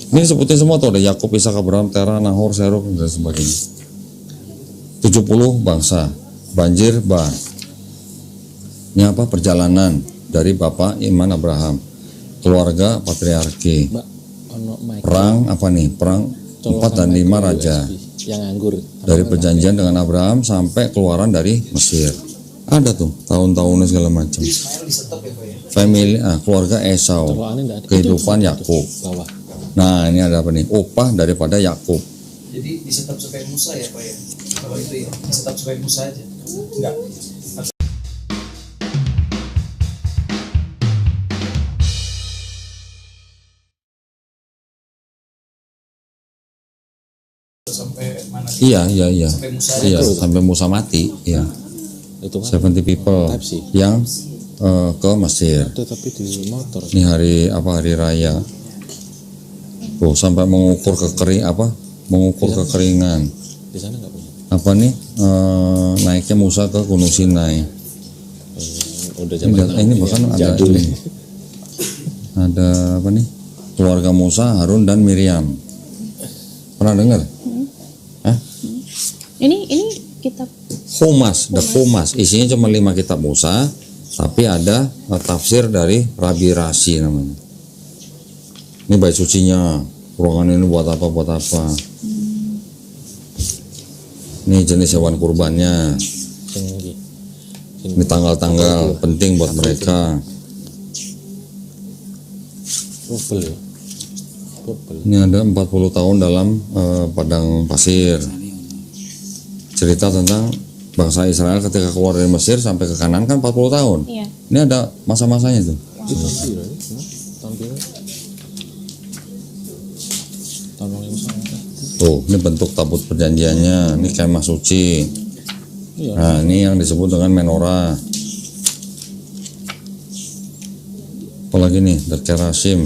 Ini sebutin semua tuh ada Yakub, Ishak, Abraham, Terah, Nahor, Serug dan sebagainya. 70 bangsa, banjir Bah. Ini apa? Perjalanan dari Bapak Iman Abraham, keluarga patriarki, perang apa nih? Perang 4 dan 5 raja. Yang anggur. Dari perjanjian dengan Abraham sampai keluaran dari Mesir. Ada tuh tahun-tahunnya segala macam. Ismail disetop ya Pak ya? Family, keluarga Esau, kehidupan Yakub. Nah ini ada apa nih? Upah daripada Yakub. Jadi disetop supaya Musa ya Pak ya? Kalau itu ya, disetop supaya Musa aja? Enggak. Sampai mana? Iya. Sampai Musa Iya, sampai Musa mati. Iya. Itu kan 70 people yang ke Mesir. tapi di motor. Ini hari raya. Tuh sampai mengukur kekeringan. Di sana nggak punya. Apa nih? Naiknya Musa ke Gunung Sinai. Udah zaman Ini bahkan ada jadul. ini. Ada apa nih? Keluarga Musa, Harun dan Miriam. Pernah dengar? Ini kitab Humas, the Humas. Isinya cuma 5 kitab Musa, tapi ada tafsir dari Rabi Rashi namanya. Ini bait sucinya, ruangan ini buat apa? Ini jenis hewan kurbannya. Ini tanggal-tanggal penting buat mereka. Ini ada 40 tahun dalam padang pasir. Cerita tentang bangsa Israel ketika keluar dari Mesir sampai ke Kanan kan 40 tahun. Iya. Ini ada masa-masanya tuh. Tuh, ini bentuk tabut perjanjiannya. Ini kemah suci. Nah, ini yang disebut dengan menorah. Apalagi nih, Kerasim.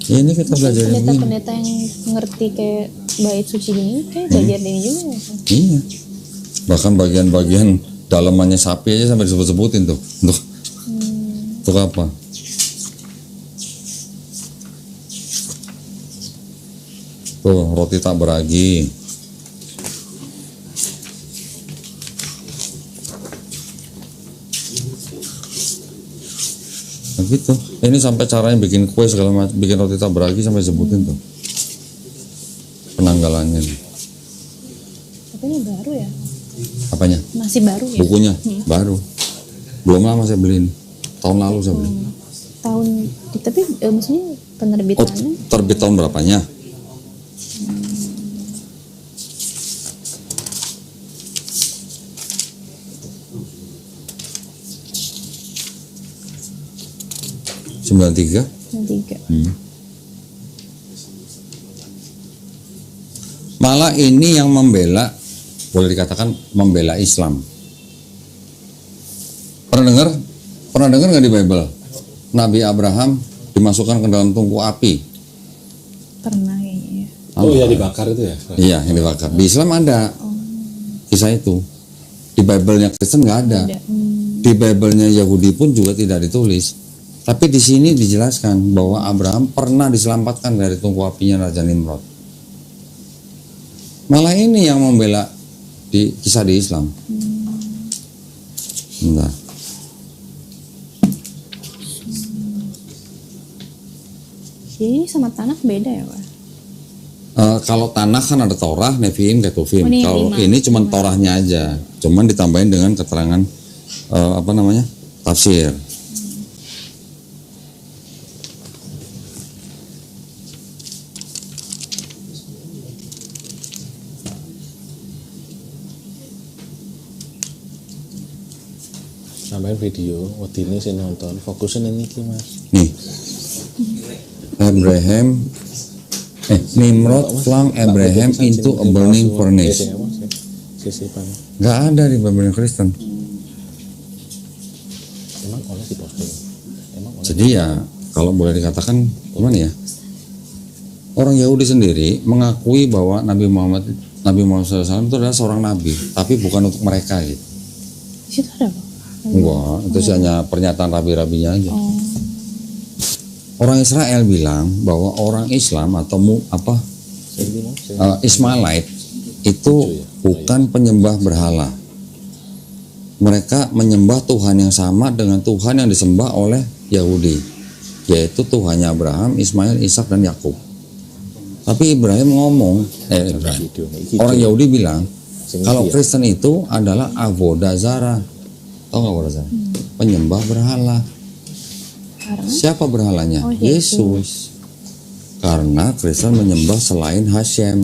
Ini kita belajar ini. pendeta-pendeta yang ngerti kayak bait suci gini kayak belajar ini juga. Iya. Bahkan bagian-bagian dalamannya sapi aja sampai disebut-sebutin tuh. Untuk apa? Tuh, roti tak beragi. Nah gitu. Ini sampai caranya bikin kue segala macam, bikin roti tak beragi sampai sebutin tuh. Penanggalannya. Tapi ini baru ya? Apanya? Masih baru ya? Bukunya baru. Belum lama saya beli ini. Tahun lalu saya beli. Tahun, tapi maksudnya Oh, penerbitannya? terbit tahun berapanya? Sembilan tiga. 93. Malah ini yang membela, boleh dikatakan membela Islam. Pernah dengar nggak di Bible? Nabi Abraham dimasukkan ke dalam tungku api. Pernah kayaknya. Oh ya, dibakar itu ya? Iya, yang dibakar. Di Islam ada kisah itu. Di Bible-nya Kristen nggak ada. Di Bible-nya Yahudi pun juga tidak ditulis. Tapi di sini dijelaskan bahwa Abraham pernah diselamatkan dari tungku apinya Raja Nimrod. Malah ini yang membela di kisah di Islam. Bentar. Jadi ini sama tanah beda ya, Pak? Kalau tanah kan ada Torah, Nevi'im, Ketuvim. Oh, ini Kalau 5. ini cuma Torahnya aja, cuman ditambahin dengan keterangan tafsir. Nambahin video, waktu ini saya nonton, fokusnya ini Mas. Nih, Nimrod flung Abraham into a burning furnace. Nggak ada di Bible Kristen. Emang oleh diposting. Jadi ya, kalau boleh dikatakan gimana ya? Orang Yahudi sendiri mengakui bahwa Nabi Muhammad SAW itu adalah seorang nabi, tapi bukan untuk mereka gitu. Di situ ada Pak? Enggak, itu sih hanya pernyataan rabi-rabinya aja. Orang Israel bilang bahwa orang Islam atau Ismailite itu bukan penyembah berhala. Mereka menyembah Tuhan yang sama dengan Tuhan yang disembah oleh Yahudi, yaitu Tuhannya Abraham, Ismail, Ishak dan Yakub. Tapi Ibrahim ngomong, orang Yahudi bilang kalau Kristen itu adalah avodah zarah. Tahu nggak avodah zarah? Penyembah berhala. Karena? Siapa berhalanya? Oh, Yesus. Karena Kristen menyembah selain Hashem.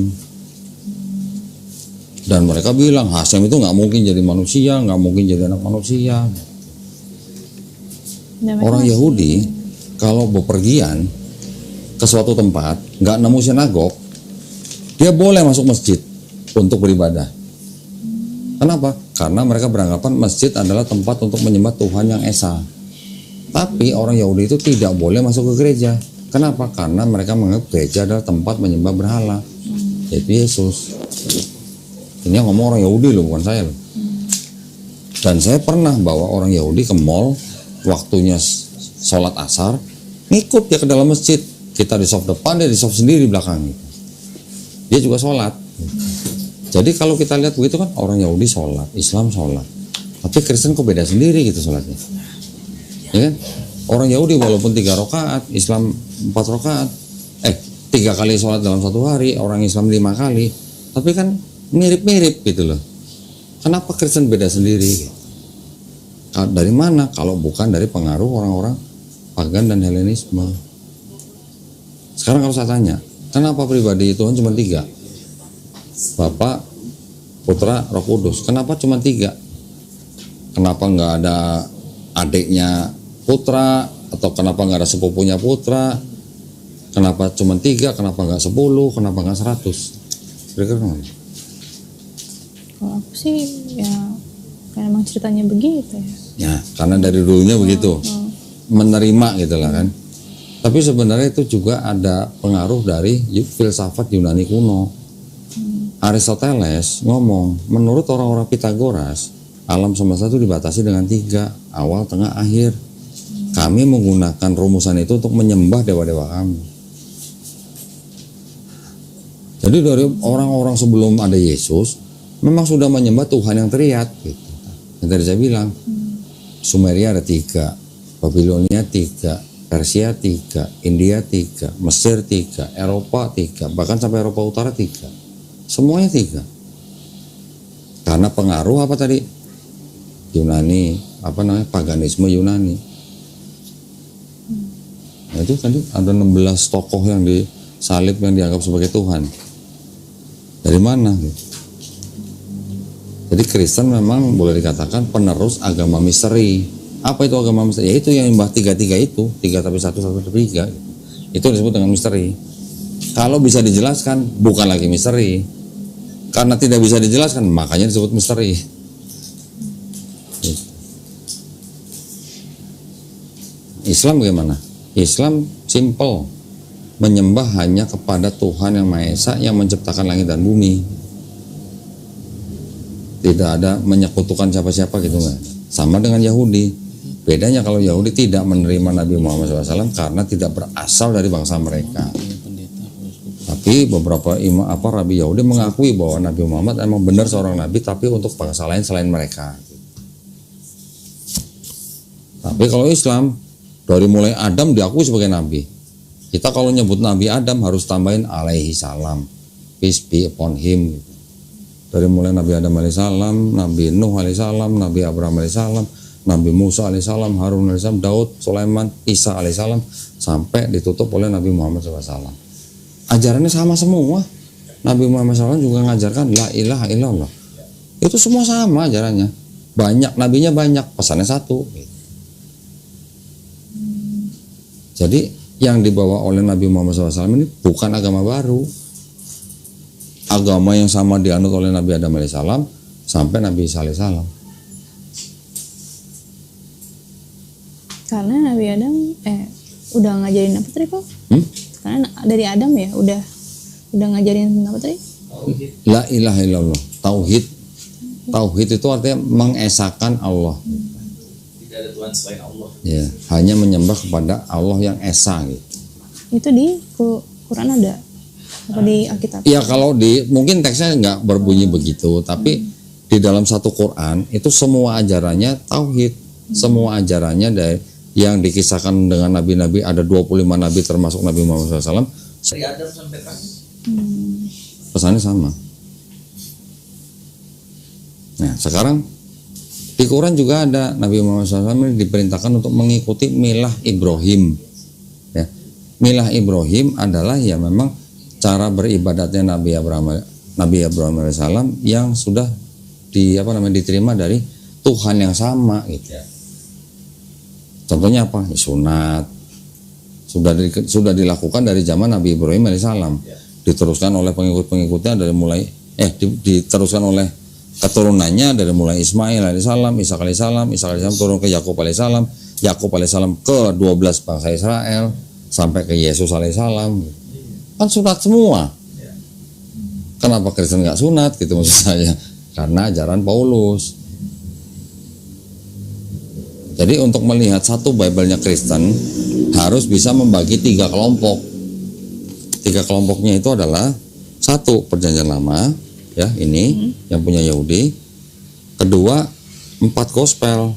Dan mereka bilang Hashem itu nggak mungkin jadi manusia, nggak mungkin jadi anak manusia. Orang Yahudi kalau bepergian ke suatu tempat nggak nemu sinagog, dia boleh masuk masjid untuk beribadah. Kenapa? Karena mereka beranggapan masjid adalah tempat untuk menyembah Tuhan yang esa. Tapi orang Yahudi itu tidak boleh masuk ke gereja. Kenapa? Karena mereka menganggap gereja adalah tempat menyembah berhala, yaitu Yesus. Ini yang ngomong orang Yahudi loh, bukan saya loh. Dan saya pernah bawa orang Yahudi ke mall, waktunya sholat asar, ngikut dia ke dalam masjid. Kita di soft depan, dia di soft sendiri di belakang. Dia juga sholat. Jadi kalau kita lihat begitu kan, orang Yahudi sholat, Islam sholat. Tapi Kristen kok beda sendiri gitu sholatnya. Ya kan? Orang Yahudi walaupun 3 rakaat, Islam 4 rakaat, 3 kali sholat dalam satu hari, orang Islam 5 kali, tapi kan mirip-mirip gitu loh. Kenapa Kristen beda sendiri? Dari mana? Kalau bukan dari pengaruh orang-orang pagan dan Helenisme. Sekarang kalau saya tanya, kenapa pribadi Tuhan cuma 3? Bapa, Putra, Roh Kudus. Kenapa cuma 3? Kenapa nggak ada adiknya Putra, atau kenapa nggak ada sepupunya Putra? Kenapa cuma 3? Kenapa nggak 10? Kenapa nggak 100? Kira-kira gimana? Kalau aku sih ya kayak emang ceritanya begitu ya. Ya, karena dari dulunya begitu, menerima gitu lah kan. Tapi sebenarnya itu juga ada pengaruh dari filsafat Yunani kuno. Aristoteles ngomong, menurut orang-orang Pitagoras, Alam semesta itu dibatasi dengan 3, awal, tengah, akhir. Kami menggunakan rumusan itu untuk menyembah dewa-dewa kami. Jadi dari orang-orang sebelum ada Yesus memang sudah menyembah Tuhan yang teriak gitu. Yang tadi saya bilang, Sumeria ada 3, Babilonia 3, Persia 3, India 3, Mesir 3, Eropa 3, bahkan sampai Eropa Utara 3. Semuanya 3. Karena pengaruh apa tadi? Yunani, paganisme Yunani. Nah, itu tadi ada 16 tokoh yang disalib yang dianggap sebagai Tuhan. Dari mana? Jadi Kristen memang boleh dikatakan penerus agama misteri. Apa itu agama misteri? Yaitu yang nyembah 3 itu, 3 tapi 1 tapi 3. Itu disebut dengan misteri. Kalau bisa dijelaskan, bukan lagi misteri. Karena tidak bisa dijelaskan, makanya disebut misteri. Islam bagaimana? Islam simple, menyembah hanya kepada Tuhan yang Maha Esa yang menciptakan langit dan bumi. Tidak ada menyekutukan siapa-siapa gitu nggak. Sama dengan Yahudi. Bedanya kalau Yahudi tidak menerima Nabi Muhammad SAW karena tidak berasal dari bangsa mereka. Tapi beberapa rabi Yahudi mengakui bahwa Nabi Muhammad emang benar seorang nabi, tapi untuk bangsa lain selain mereka. Tapi kalau Islam dari mulai Adam diakui sebagai nabi. Kita kalau nyebut Nabi Adam harus tambahin alaihi salam, peace be upon him. Dari mulai Nabi Adam alaihissalam, Nabi Nuh alaihissalam, Nabi Abraham alaihissalam, Nabi Musa alaihissalam, Harun alaihissalam, Daud, Sulaiman, Isa alaihissalam, sampai ditutup oleh Nabi Muhammad SAW. Ajarannya sama semua. Nabi Muhammad SAW juga mengajarkan la ilaha illallah. Itu semua sama ajarannya. Banyak, nabinya banyak, pesannya satu. Jadi yang dibawa oleh Nabi Muhammad SAW ini bukan agama baru. Agama yang sama dianut oleh Nabi Adam alaihissalam sampai Nabi Isa alaihissalam. Karena Nabi Adam udah ngajarin apa tadi kok? Karena dari Adam ya udah ngajarin apa tadi? La ilaha illallah, tauhid. Tauhid itu artinya mengesakan Allah. Tidak ada Tuhan selain Allah. Ya, hanya menyembah kepada Allah yang esa gitu. Itu di Quran ada apa di Alkitab? Ya kalau mungkin teksnya nggak berbunyi begitu, tapi di dalam satu Quran itu semua ajarannya tauhid. Semua ajarannya dari yang dikisahkan dengan nabi-nabi, ada 25 nabi termasuk Nabi Muhammad SAW. Dari Adam sampai kan? Pesannya sama. Nah sekarang di Quran juga ada Nabi Muhammad SAW diperintahkan untuk mengikuti milah Ibrahim. Ya. Milah Ibrahim adalah ya memang cara beribadatnya Nabi Abraham alaihissalam yang sudah diterima dari Tuhan yang sama gitu. Contohnya apa? Sunat sudah dilakukan dari zaman Nabi Ibrahim alaihissalam, diteruskan oleh pengikut-pengikutnya dari mulai diteruskan oleh keturunannya dari mulai Ismail alaihissalam, Ishak alaihissalam turun ke Yakub alaihissalam ke 12 bangsa Israel sampai ke Yesus alaihissalam. Kan sunat semua. Kenapa Kristen nggak sunat gitu maksud saya? Karena ajaran Paulus. Jadi untuk melihat satu Bible-nya Kristen harus bisa membagi 3 kelompok. 3 kelompoknya itu adalah 1 Perjanjian Lama, ya ini yang punya Yahudi. Kedua 4 Gospel.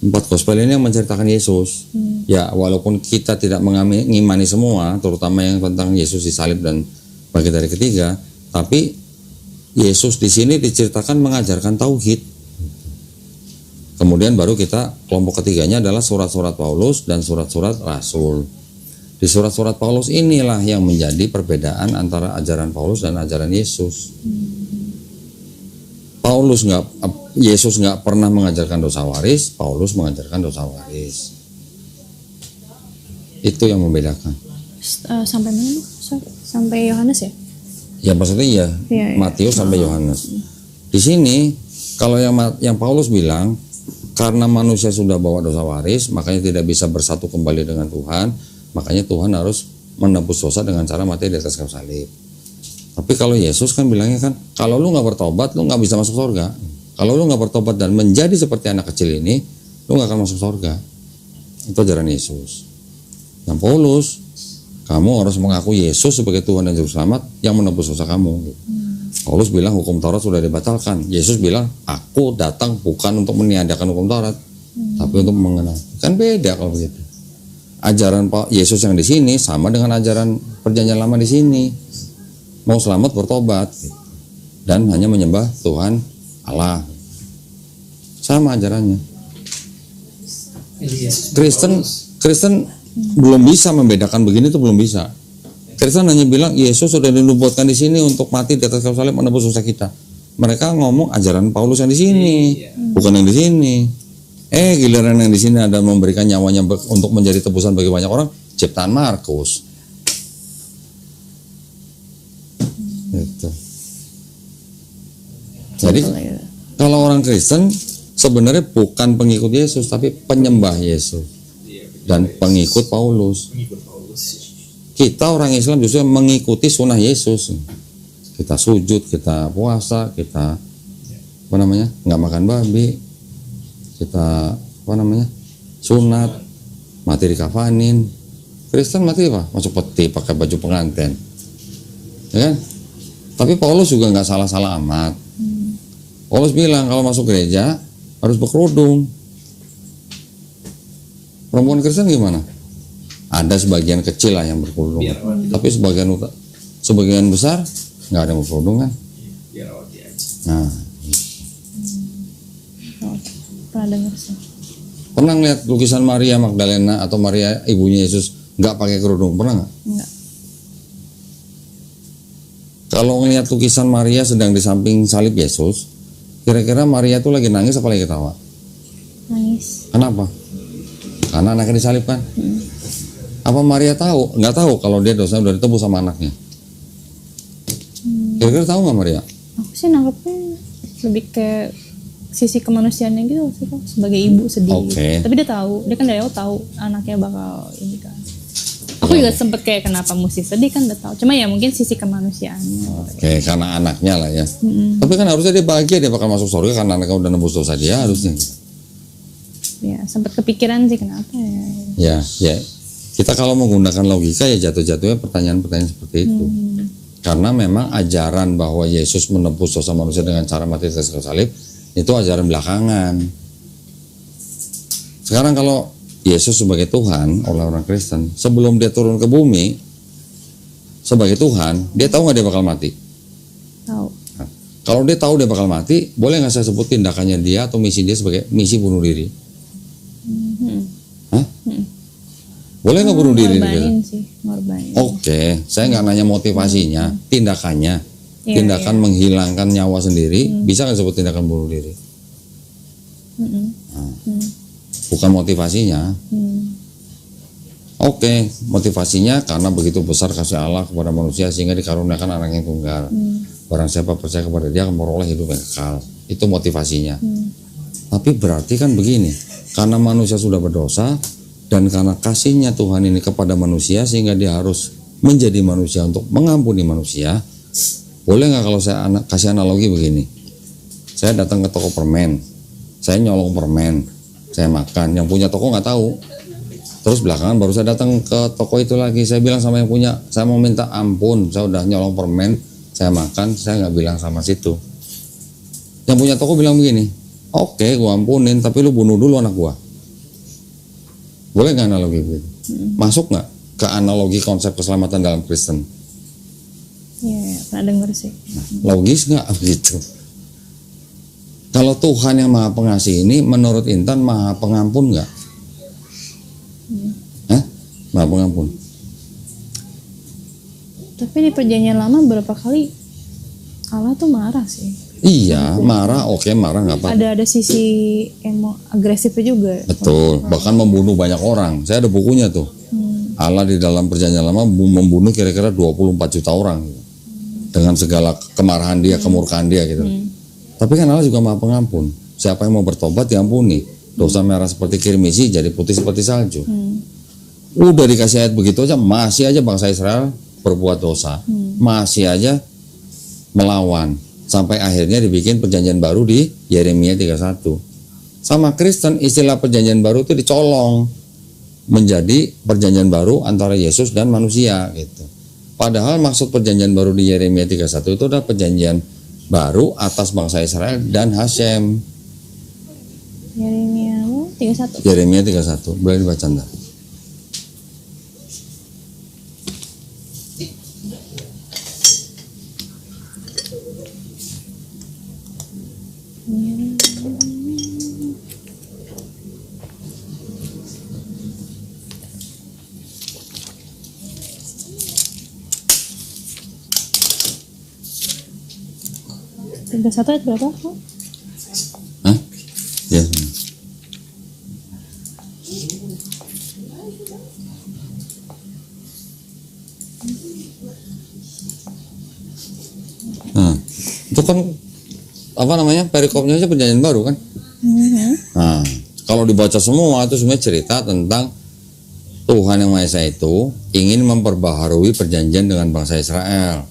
4 Gospel ini yang menceritakan Yesus. Ya walaupun kita tidak mengimani semua, terutama yang tentang Yesus disalib dan bagi dari ketiga, tapi Yesus di sini diceritakan mengajarkan tauhid. Kemudian baru kita kelompok ketiganya adalah surat-surat Paulus dan surat-surat Rasul. Di surat-surat Paulus inilah yang menjadi perbedaan antara ajaran Paulus dan ajaran Yesus. Yesus nggak pernah mengajarkan dosa waris, Paulus mengajarkan dosa waris. Itu yang membedakan. Sampai mana? Sampai Yohanes ya? Ya maksudnya ya. Matius sampai Yohanes. Di sini kalau yang Paulus bilang karena manusia sudah bawa dosa waris, makanya tidak bisa bersatu kembali dengan Tuhan, makanya Tuhan harus menebus dosa dengan cara mati di atas kayu salib. Tapi kalau Yesus kan bilangnya kan, kalau lu nggak bertobat, lu nggak bisa masuk surga. Kalau lu nggak bertobat dan menjadi seperti anak kecil ini, lu nggak akan masuk surga. Itu ajaran Yesus. Yang Paulus, kamu harus mengaku Yesus sebagai Tuhan dan Juru Selamat yang menebus dosa kamu. Paulus bilang hukum Taurat sudah dibatalkan. Yesus bilang, aku datang bukan untuk meniadakan hukum Taurat, tapi untuk mengenal. Kan beda kalau begitu. Ajaran Yesus yang di sini sama dengan ajaran Perjanjian Lama di sini. Mau selamat bertobat dan hanya menyembah Tuhan Allah. Sama ajarannya. Kristen belum bisa membedakan begini, itu belum bisa. Kristen hanya bilang Yesus sudah dinubuatkan di sini untuk mati di atas kayu salib menebus dosa kita. Mereka ngomong ajaran Paulus yang di sini, bukan yang di sini. Giliran yang di sini ada memberikan nyawanya untuk menjadi tebusan bagi banyak orang, ciptaan Markus. Gitu. Jadi kalau orang Kristen sebenarnya bukan pengikut Yesus, tapi penyembah Yesus dan pengikut Paulus. Kita orang Islam justru mengikuti sunnah Yesus. Kita sujud, kita puasa, kita nggak makan babi, kita sunat, mati dikafanin. Kristen mati apa? Masuk peti, pakai baju pengantin, ya kan? Tapi Paulus juga nggak salah-salah amat. Paulus bilang kalau masuk gereja harus berkerudung. Perempuan Kristen gimana? Ada sebagian kecil lah yang berkerudung, tapi sebagian besar nggak ada yang berkerudung kan? Nah, pernah dengar sih. Pernah ngeliat lukisan Maria Magdalena atau Maria ibunya Yesus nggak pakai kerudung? Pernah nggak? Enggak. Kalau ngeliat lukisan Maria sedang di samping salib Yesus, kira-kira Maria tuh lagi nangis apa lagi ketawa? Nangis. Kenapa? Karena anaknya disalibkan. Apa Maria tahu? Nggak tahu kalau dia dosanya udah ditebus sama anaknya. Kira-kira tahu nggak Maria? Aku sih nangkepnya lebih ke sisi kemanusiaannya gitu sih, Pak. Sebagai ibu sedih. Oke. Tapi dia tahu, dia kan dari awal tahu anaknya bakal ini kan. Aku juga sempet kayak kenapa mesti sedih kan udah tahu. Cuma ya mungkin sisi kemanusiaannya. Oke, karena anaknya lah ya. Tapi kan harusnya dia bahagia dia bakal masuk surga karena anaknya udah nembus dosa dia harusnya. Ya sempat kepikiran sih kenapa ya. Ya. Kita kalau menggunakan logika ya jatuh-jatuhnya pertanyaan-pertanyaan seperti itu. Karena memang ajaran bahwa Yesus menebus dosa manusia dengan cara mati di atas kayu salib itu ajaran belakangan. Sekarang kalau Yesus sebagai Tuhan oleh orang Kristen, sebelum dia turun ke bumi sebagai Tuhan, dia tahu nggak dia bakal mati? Tahu. Nah, kalau dia tahu dia bakal mati, boleh nggak saya sebut tindakannya dia atau misi dia sebagai misi bunuh diri? Hah? Boleh nggak bunuh diri? Ngorbanin sih, ngorbanin. Oke, saya nggak nanya motivasinya, tindakannya, tindakan menghilangkan nyawa sendiri, bisa nggak sebut tindakan bunuh diri? Bukan motivasinya. Oke, motivasinya karena begitu besar kasih Allah kepada manusia sehingga dikaruniakan anak yang tunggal. Barang siapa percaya kepada dia akan memperoleh hidup yang kekal. Itu motivasinya. Tapi berarti kan begini, karena manusia sudah berdosa dan karena kasihnya Tuhan ini kepada manusia sehingga dia harus menjadi manusia untuk mengampuni manusia. Boleh nggak kalau saya kasih analogi begini? Saya datang ke toko permen, saya nyolong permen, saya makan, yang punya toko nggak tahu. Terus belakangan baru saya datang ke toko itu lagi, saya bilang sama yang punya, saya mau minta ampun, saya udah nyolong permen, saya makan, saya nggak bilang sama situ. Yang punya toko bilang begini, oke, gua ampunin, tapi lu bunuh dulu anak gua. Boleh nggak analogi begitu? Masuk nggak ke analogi konsep keselamatan dalam Kristen? Iya, pernah dengar sih. Logis nggak begitu? Kalau Tuhan yang Maha Pengasih ini, menurut Intan Maha Pengampun nggak? Maha Pengampun. Tapi di Perjanjian Lama berapa kali Allah tuh marah sih. Iya, marah, oke, marah nggak apa-apa. Ada sisi agresifnya juga. Betul, bahkan membunuh banyak orang. Saya ada bukunya tuh. Allah di dalam Perjanjian Lama membunuh kira-kira 24 juta orang dengan segala kemarahan dia, kemurkaan dia gitu. Tapi kan Allah juga Maha Pengampun. Siapa yang mau bertobat diampuni. Dosa merah seperti kirmisi jadi putih seperti salju. Udah dikasih ayat begitu aja, masih aja bangsa Israel berbuat dosa, masih aja melawan. Sampai akhirnya dibikin perjanjian baru di Yeremia 31. Sama Kristen, istilah perjanjian baru itu dicolong menjadi perjanjian baru antara Yesus dan manusia gitu. Padahal maksud perjanjian baru di Yeremia 31 itu adalah perjanjian baru atas bangsa Israel dan Hashem. Yeremia 31. Yeremia 31, boleh dibaca enggak? Tiga satu ayat berapa? Hah? Ya. Nah, itu kan apa namanya, perikopnya aja perjanjian baru kan? Nah, kalau dibaca semua itu sebenarnya cerita tentang Tuhan yang Maha Esa itu ingin memperbaharui perjanjian dengan bangsa Israel.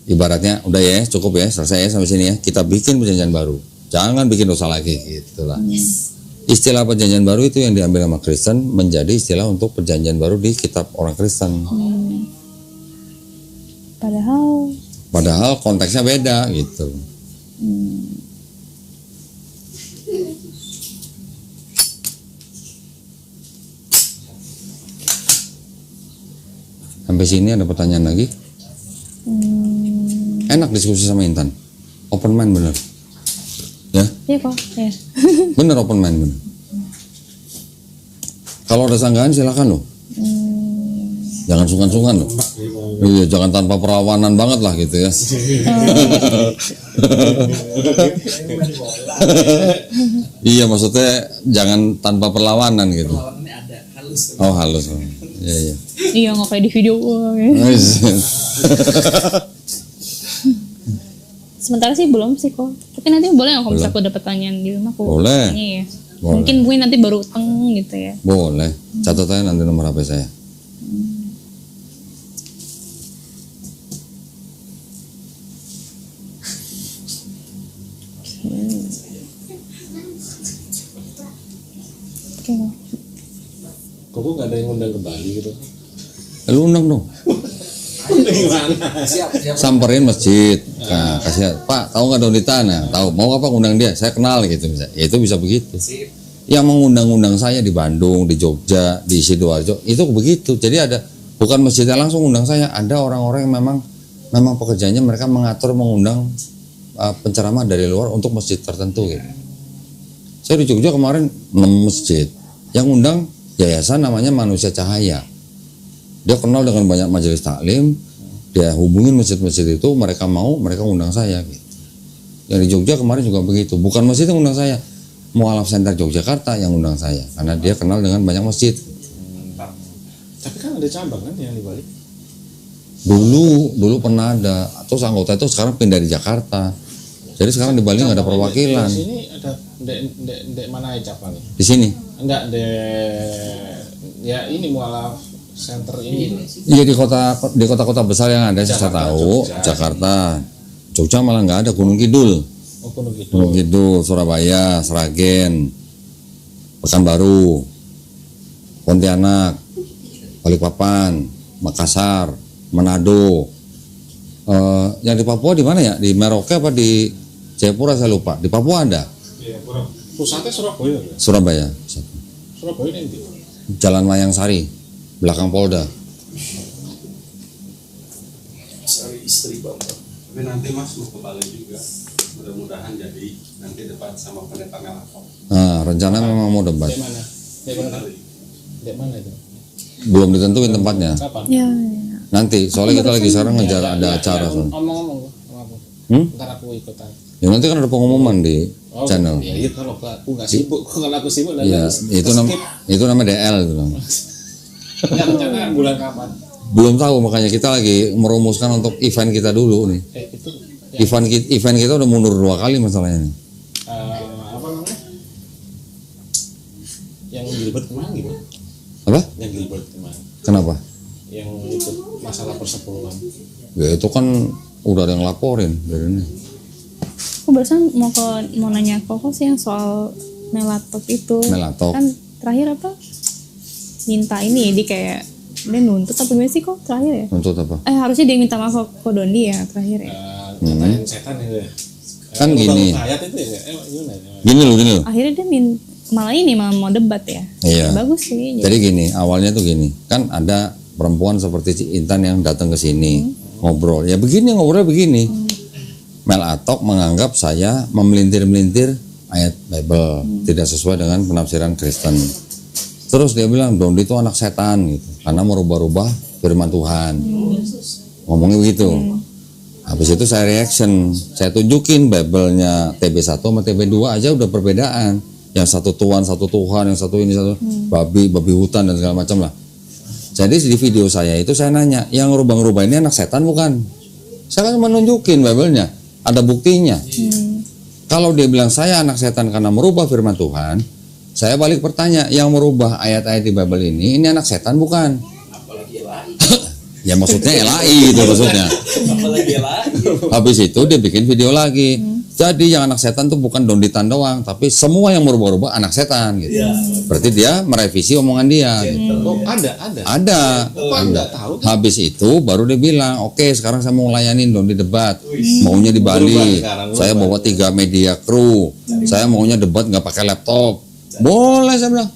Ibaratnya udah ya, cukup ya, selesai ya sampai sini ya. Kita bikin perjanjian baru. Jangan bikin dosa lagi gitulah. Istilah perjanjian baru itu yang diambil sama Kristen menjadi istilah untuk perjanjian baru di kitab orang Kristen. Padahal konteksnya beda gitu. Sampai sini ada pertanyaan lagi? Enak diskusi sama Intan. Open mind bener. Ya? Iya kok. Ya. Bener open mind bener. Kalau ada sanggahan silakan loh. Jangan sungkan-sungkan loh. Iya, jangan tanpa perlawanan banget lah gitu ya. Iya, maksudnya jangan tanpa perlawanan gitu. Perlawanannya ada, halus. Oh, halus. Iya, iya. Iya, nggak kayak di video. Sementara sih belum sih kok. Tapi nanti boleh nggak kalau misalnya aku dapat pertanyaan di rumah aku Boleh. tanya ya. Boleh. Mungkin gue nanti baru teng gitu ya. Boleh. Catat aja nanti nomor HP saya. Oke. Kok nggak ada yang undang ke Bali gitu? Lu undang dong. Siap. Samperin masjid. Nah, kasih Pak, tahu nggak Donita? Nah, tahu. Mau apa undang dia? Saya kenal gitu misalnya. Ya, itu bisa begitu. Sip. Yang mengundang-undang saya di Bandung, di Jogja, di Sidoarjo, itu begitu. Jadi ada, bukan masjidnya langsung undang saya, ada orang-orang yang memang pekerjaannya mereka mengatur, mengundang penceramah dari luar untuk masjid tertentu gitu. Saya di Jogja kemarin 6 masjid. Yang undang yayasan namanya Manusia Cahaya. Dia kenal dengan banyak majelis taklim, dia hubungin masjid-masjid itu, mereka undang saya gitu. Yang di Jogja kemarin juga begitu, bukan masjid yang undang saya, Mualaf Center Yogyakarta yang undang saya, karena dia kenal dengan banyak masjid. Tapi kan ada cabang kan yang di Bali? Dulu pernah ada, terus anggota itu sekarang pindah di Jakarta. Jadi sekarang di Bali nggak ada perwakilan. Di sini ada dek mana aja cabang? Di sini? Enggak, ya ini Mualaf Center ini. Iya, di kota-kota besar yang ada saya tahu, Jakarta, Jogja malah nggak ada. Gunung Kidul, Gunung Kidul, Surabaya, Sragen, Pekanbaru, Pontianak, Balikpapan, Makassar, Manado. Yang di Papua di mana ya? Di Merauke apa di Jayapura saya lupa. Di Papua ada. Pusatnya Surabaya. Surabaya. Surabaya ini. Jalan Mayang Sari, belakang Polda. Istri Bapak. Tapi nanti Mas mau ke Bali juga, mudah-mudahan jadi nanti debat sama pendeta Melako. Nah, rencana memang mau debat. Dek mana? Dek mana itu? Belum ditentuin tempatnya. Kapan? Ya. Nanti, soalnya kita lagi sekarang ngejar ada acara. soalnya. Ngomong-ngomong sama aku. Ntar aku ikutan. Ya nanti kan ada pengumuman di channel. Iya, kalau aku nggak sibuk, kalau aku sibuk Iya, itu nama DL itu. Nggak rencana bulan kapan? Belum tahu, makanya kita lagi merumuskan untuk event kita dulu nih. Itu Event kita udah mundur 2 kali masalahnya nih. apa namanya? Yang Gilbert kemana gimana? Apa? Yang Gilbert kemana? Kenapa? Yang itu masalah persepuluhan. Ya itu kan udah ada yang laporin dari ini. Aku barusan mau nanya Koko sih yang soal Melatok itu. Melatok. Kan terakhir apa? Minta ini dia kayak dia nuntut apa gimana sih kok terakhir ya? Nuntut apa? Harusnya dia minta maaf ke Dondi ya terakhir ya. Ngatain setan itu ya. Kan gini. Ayat itu ya. Gimana? Gini loh. Akhirnya dia malah mau debat ya. Iya. Bagus sih. Jadi gini, awalnya tuh gini, kan ada perempuan seperti Si Intan yang datang ke sini ngobrol. Ya begini ngobrolnya begini. Melatok menganggap saya memelintir-melintir ayat Bible, tidak sesuai dengan penafsiran Kristen. Terus dia bilang Dondi itu anak setan gitu, karena merubah-rubah firman Tuhan. Ngomongnya begitu. Habis itu saya reaction, saya tunjukin Bible-nya TB1 sama TB2 aja udah perbedaan. Yang satu Tuhan, satu Tuhan, yang satu ini satu babi hutan dan segala macam lah. Jadi di video saya itu saya nanya, yang rubah-rubah ini anak setan bukan? Saya kan cuma nunjukin Bible-nya, ada buktinya. Kalau dia bilang saya anak setan karena merubah firman Tuhan, saya balik bertanya, yang merubah ayat-ayat di Bible ini anak setan bukan? Apalagi lain. Ya maksudnya LAI itu maksudnya. Apalagi lain. Habis itu dia bikin video lagi. Jadi yang anak setan tuh bukan Donditan doang, tapi semua yang merubah-rubah anak setan gitu. Berarti dia merevisi omongan dia. Gitu. Oh, ada. Ada. Enggak tahu. Habis itu baru dia bilang, oke sekarang saya mau ngelayanin Dondi debat. Maunya di Bali. Saya bawa 3 media kru. Saya maunya debat nggak pakai laptop. Boleh saya bilang.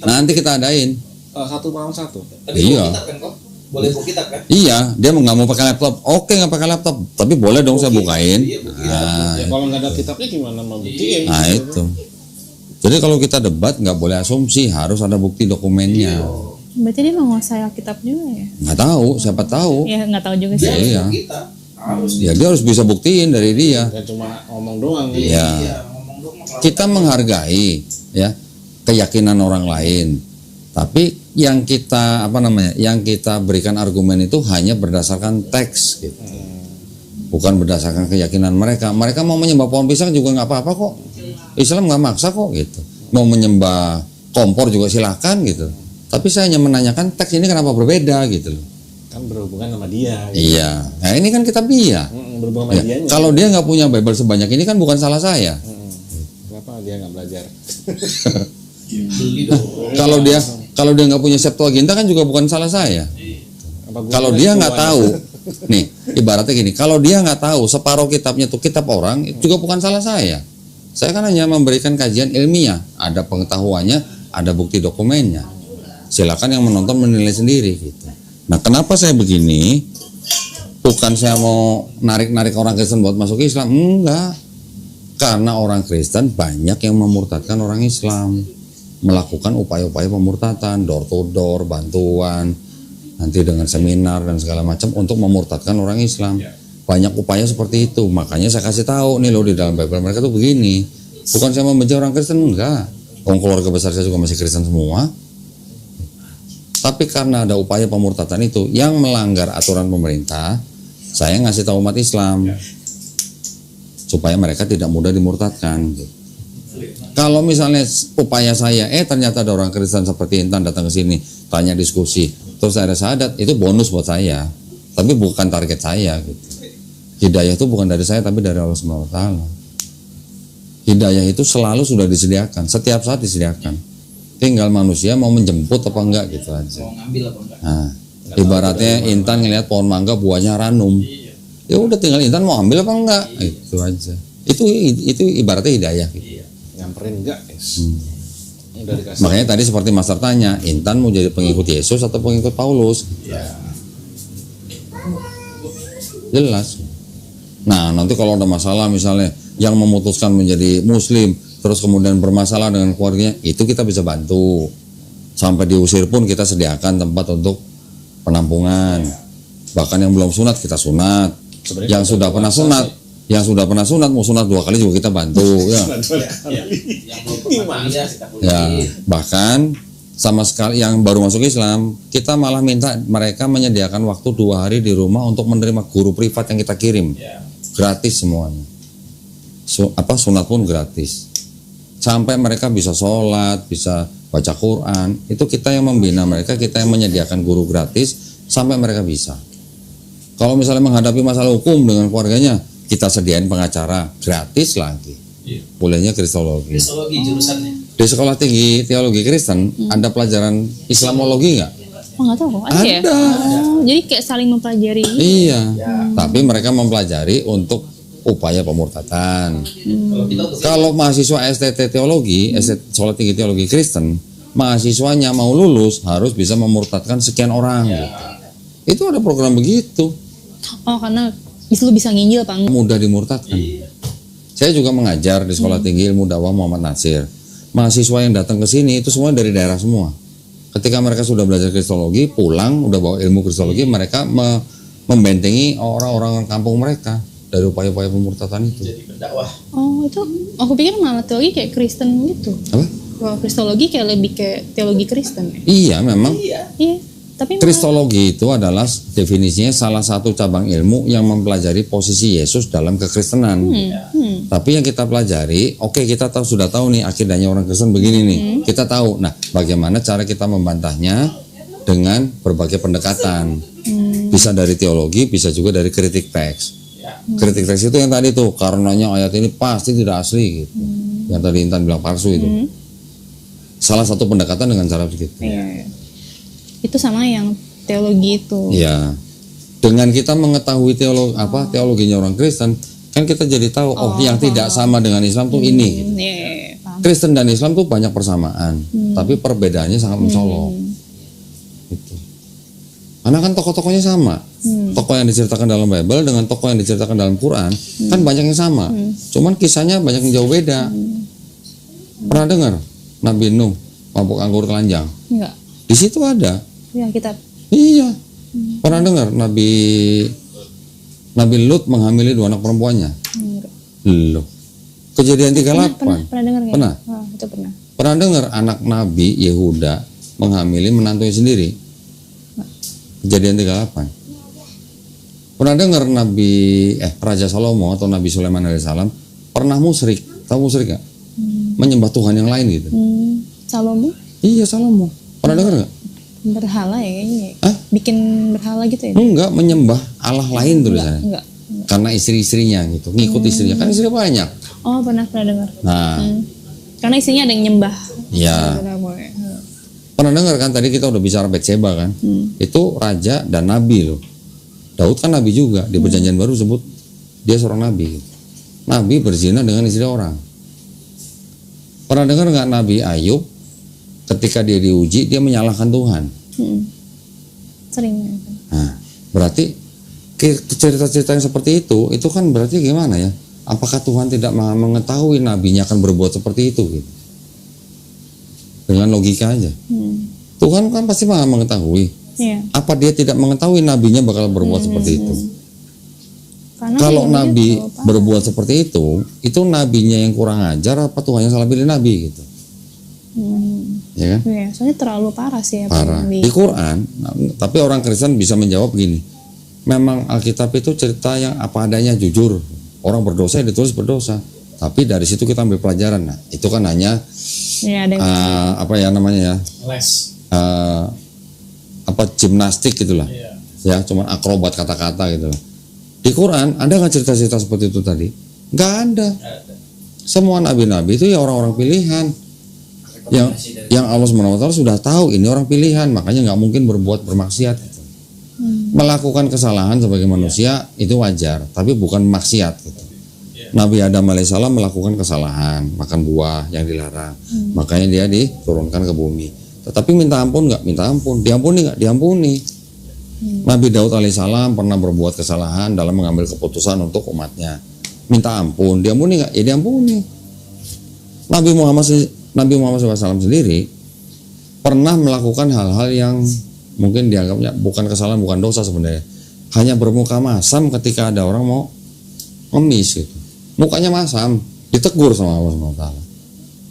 Nanti kita adain. Satu malam satu. Tapi Iya. kitab kan kok? Boleh buku kitab kan? Iya, dia nggak mau pakai laptop. Oke nggak pakai laptop, tapi boleh dong saya bukain. Nah, Ya, kalau nggak ada kitabnya gimana mau buktiin? nah itu. Jadi kalau kita debat nggak boleh asumsi, harus ada bukti dokumennya. Berarti dia menguasai Alkitab juga ya? Nggak tahu, siapa tahu. Ya nggak tahu juga sih. Iya. Kita harus Ya dia harus bisa buktiin dari dia. Nggak cuma ngomong doang. Ya, ngomong dong. kita menghargai ya keyakinan orang lain. Tapi yang kita yang kita berikan argumen itu hanya berdasarkan teks gitu. Bukan berdasarkan keyakinan mereka. Mereka mau menyembah pohon pisang juga nggak apa-apa kok. Islam nggak maksa kok gitu. Mau menyembah kompor juga silakan gitu. Tapi saya hanya menanyakan teks ini kenapa berbeda gitu loh. Kan berhubungan sama dia. Gitu. Iya. Nah ini kan kitab dia. Berhubungan sama Ya, dianya. kalau dia nggak punya Bible sebanyak ini kan bukan salah saya. Kenapa dia nggak belajar? Beli dong. Kalau dia nggak punya Septuaginta kan juga bukan salah saya. Kalau dia nggak tahu, nih ibaratnya gini, kalau dia nggak tahu separuh kitabnya itu kitab orang, itu juga bukan salah saya. Saya kan hanya memberikan kajian ilmiah, ada pengetahuannya, ada bukti dokumennya. Silakan yang menonton menilai sendiri gitu. Nah, kenapa saya begini? Bukan saya mau narik-narik orang Kristen buat masuk Islam, enggak. Karena orang Kristen banyak yang memurtadkan orang Islam, melakukan upaya-upaya pemurtatan, door to door, bantuan, nanti dengan seminar dan segala macam untuk memurtadkan orang Islam. Banyak upaya seperti itu. Makanya saya kasih tahu nih loh di dalam Bible mereka tuh begini. Bukan saya membenci orang Kristen, enggak. Keluarga besar saya juga masih Kristen semua. Tapi karena ada upaya pemurtatan itu yang melanggar aturan pemerintah, saya ngasih tahu umat Islam supaya mereka tidak mudah dimurtadkan. Kalau misalnya upaya saya, ternyata ada orang Kristen seperti Intan datang ke sini, tanya diskusi, terus ada syahadat, itu bonus buat saya, tapi bukan target saya. Gitu. Hidayah itu bukan dari saya, tapi dari Allah SWT. Hidayah itu selalu sudah disediakan, setiap saat disediakan. Tinggal manusia mau menjemput apa enggak gitu aja. Mau ngambil apa enggak? Nah, ibaratnya Intan ngelihat pohon mangga buahnya ranum, ya udah tinggal Intan mau ambil apa enggak, itu aja. Itu ibaratnya hidayah. Gitu. Nyamperin enggak, guys. Udah dikasih. Makanya tadi seperti Master tanya, Intan mau jadi pengikut Yesus atau pengikut Paulus? Jelas. Nah, nanti kalau ada masalah misalnya yang memutuskan menjadi Muslim, terus kemudian bermasalah dengan keluarganya, itu kita bisa bantu. Sampai diusir pun kita sediakan tempat untuk penampungan. Bahkan yang belum sunat kita sunat. Sebenarnya Yang sudah pernah sunat, mau sunat 2 kali juga kita bantu. Ya. Yang belum pernah kuliah kita kuliah. Ya, bahkan sama sekali yang baru masuk Islam, kita malah minta mereka menyediakan waktu 2 hari di rumah untuk menerima guru privat yang kita kirim, gratis semuanya. Sunat pun gratis. Sampai mereka bisa sholat, bisa baca Quran, itu kita yang membina mereka, kita yang menyediakan guru gratis sampai mereka bisa. Kalau misalnya menghadapi masalah hukum dengan keluarganya, kita sediain pengacara gratis lagi. Kuliahnya kristologi. Kristologi jurusannya. Di sekolah tinggi teologi Kristen ada pelajaran Islamologi nggak? Oh nggak tahu kok. Ada ya? Oh, jadi kayak saling mempelajari. Iya. Tapi mereka mempelajari untuk upaya pemurtatan. Kalau mahasiswa STT teologi, sekolah tinggi teologi Kristen, mahasiswanya mau lulus harus bisa memurtadkan sekian orang. Gitu. Itu ada program begitu. Oh karena lu bisa nginjil Pak. Mudah dimurtadkan. Saya juga mengajar di sekolah tinggi ilmu dakwah Muhammad Nasir. Mahasiswa yang datang ke sini itu semua dari daerah semua. Ketika mereka sudah belajar kristologi, pulang udah bawa ilmu kristologi, mereka membentengi orang-orang kampung mereka dari upaya-upaya pemurtatan itu. Jadi pendakwah. Oh itu, aku pikir malah teologi kayak Kristen gitu. Apa? Kalau kristologi kayak lebih kayak teologi Kristen ya. Iya, memang. Iya. Tapi Kristologi itu adalah definisinya salah satu cabang ilmu yang mempelajari posisi Yesus dalam kekristenan. Tapi yang kita pelajari, oke, kita sudah tahu nih akidahnya orang Kristen begini nih. Kita tahu. Nah, bagaimana cara kita membantahnya dengan berbagai pendekatan. Bisa dari teologi, bisa juga dari kritik teks. Kritik teks itu yang tadi tuh, karenanya ayat ini pasti tidak asli gitu. Yang tadi Intan bilang palsu itu. Salah satu pendekatan dengan cara begitu. Iya. Itu sama yang teologi itu. Iya. Dengan kita mengetahui teologinya orang Kristen, kan kita jadi tahu yang tidak sama dengan Islam tuh ini. Gitu. Paham. Kristen dan Islam tuh banyak persamaan, tapi perbedaannya sangat mencolok. Gitu. Karena kan tokoh-tokohnya sama. Tokoh yang diceritakan dalam Bible dengan tokoh yang diceritakan dalam Quran kan banyak yang sama. Cuman kisahnya banyak yang jauh beda. Pernah dengar Nabi Nuh mabuk anggur telanjang? Enggak. Di situ ada. Ya kitab. Iya. Pernah dengar Nabi Lut menghamili 2 anak perempuannya? Enggak. Loh. Kejadian 38. Pernah dengar nggak? Pernah. Oh, itu pernah. Pernah dengar anak Nabi Yehuda menghamili menantunya sendiri? Kejadian 38. Pernah dengar Raja Salomo atau Nabi Sulaiman alaihissalam pernah musyrik? Tahu musyrik nggak? Menyembah Tuhan yang lain gitu. Salomo? Iya, Salomo. Pernah dengar nggak? Berhala ya kayaknya. Bikin berhala gitu ya? Enggak, menyembah Allah lain tulisannya. Enggak. Karena istri-istrinya gitu, ngikut istrinya. Kan istri banyak. Oh, pernah dengar. Nah, Karena isinya ada yang nyembah. ya. Pernah dengar kan tadi kita udah bicara Betseba kan? Itu raja dan nabi loh. Daud kan nabi juga. Di Perjanjian Baru sebut dia seorang nabi. Nabi berzina dengan istri orang. Pernah dengar nggak Nabi Ayub ketika dia diuji dia menyalahkan Tuhan? Sering. Nah, berarti cerita-cerita yang seperti itu kan berarti gimana ya? Apakah Tuhan tidak mengetahui nabinya akan berbuat seperti itu gitu? Dengan logika aja. Tuhan kan pasti maha mengetahui. Iya. Apa dia tidak mengetahui nabinya bakal berbuat seperti itu? Kalau nabi berbuat seperti itu nabinya yang kurang ajar apa Tuhan yang salah pilih nabi gitu? Ya kan? Iya, soalnya terlalu parah sih ya. Parah. Di Quran, tapi orang Kristen bisa menjawab gini. Memang Alkitab itu cerita yang apa adanya, jujur. Orang berdosa ditulis berdosa. Tapi dari situ kita ambil pelajaran. Nah, itu kan hanya Les. Gimnastik gitulah. Ya, cuman akrobat kata-kata gitu. Di Quran ada nggak cerita-cerita seperti itu tadi? Nggak ada. Semua nabi-nabi itu ya orang-orang pilihan. Yang Allah SWT sudah tahu ini orang pilihan, makanya nggak mungkin berbuat bermaksiat. Gitu. Melakukan kesalahan sebagai manusia itu wajar, tapi bukan maksiat. Gitu. Nabi Adam alaihissalam melakukan kesalahan, makan buah yang dilarang, makanya dia diturunkan ke bumi. Tetapi minta ampun nggak? Minta ampun. Diampuni nggak? Diampuni. Nabi Daud alaihissalam pernah berbuat kesalahan dalam mengambil keputusan untuk umatnya. Minta ampun. Diampuni nggak? Ya diampuni. Nabi Muhammad SAW sendiri pernah melakukan hal-hal yang mungkin dianggapnya bukan kesalahan, bukan dosa sebenarnya. Hanya bermuka masam ketika ada orang mau ngemis gitu. Mukanya masam, ditegur sama Allah SWT.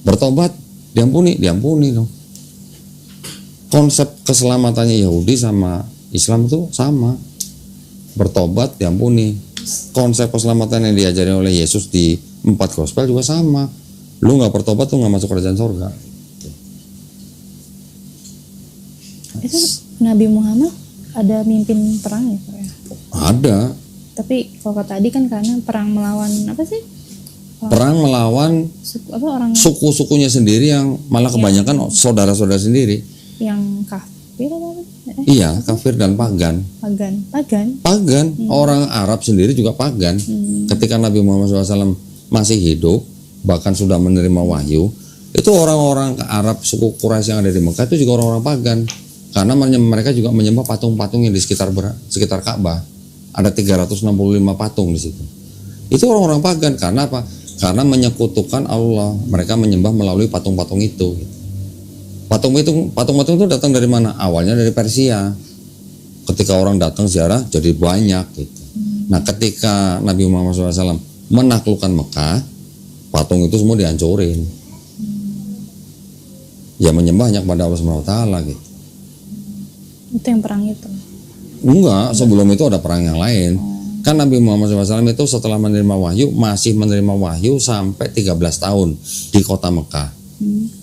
Bertobat, diampuni dong. Konsep keselamatannya Yahudi sama Islam itu sama. Bertobat, diampuni. Konsep keselamatan yang diajari oleh Yesus di 4 gospel juga sama. Lu nggak bertobat tuh nggak masuk kerajaan sorga. Itu Nabi Muhammad ada mimpin perang ya? Ada. Tapi kalau tadi kan karena perang melawan apa sih? Perang melawan Orang suku-sukunya sendiri yang malah kebanyakan saudara-saudara sendiri. yang kafir atau apa? Iya, kafir dan pagan. Pagan. Orang Arab sendiri juga pagan. Ketika Nabi Muhammad SAW masih hidup, bahkan sudah menerima wahyu, itu orang-orang Arab suku Quraisy yang ada di Mekah itu juga orang-orang pagan. Karena mereka juga menyembah patung-patung yang di sekitar Ka'bah. Ada 365 patung di situ. Itu orang-orang pagan. Karena apa? Karena menyekutukan Allah. Mereka menyembah melalui patung-patung itu. Patung-patung itu datang dari mana? Awalnya dari Persia. Ketika orang datang ziarah jadi banyak gitu. Nah, ketika Nabi Muhammad SAW menaklukkan Mekah, patung itu semua dihancurin. Ya menyembahnya kepada Allah SWT gitu. Itu yang perang itu. Enggak, sebelum itu ada perang yang lain. Kan Nabi Muhammad SAW itu setelah menerima wahyu, masih menerima wahyu sampai 13 tahun di kota Mekah.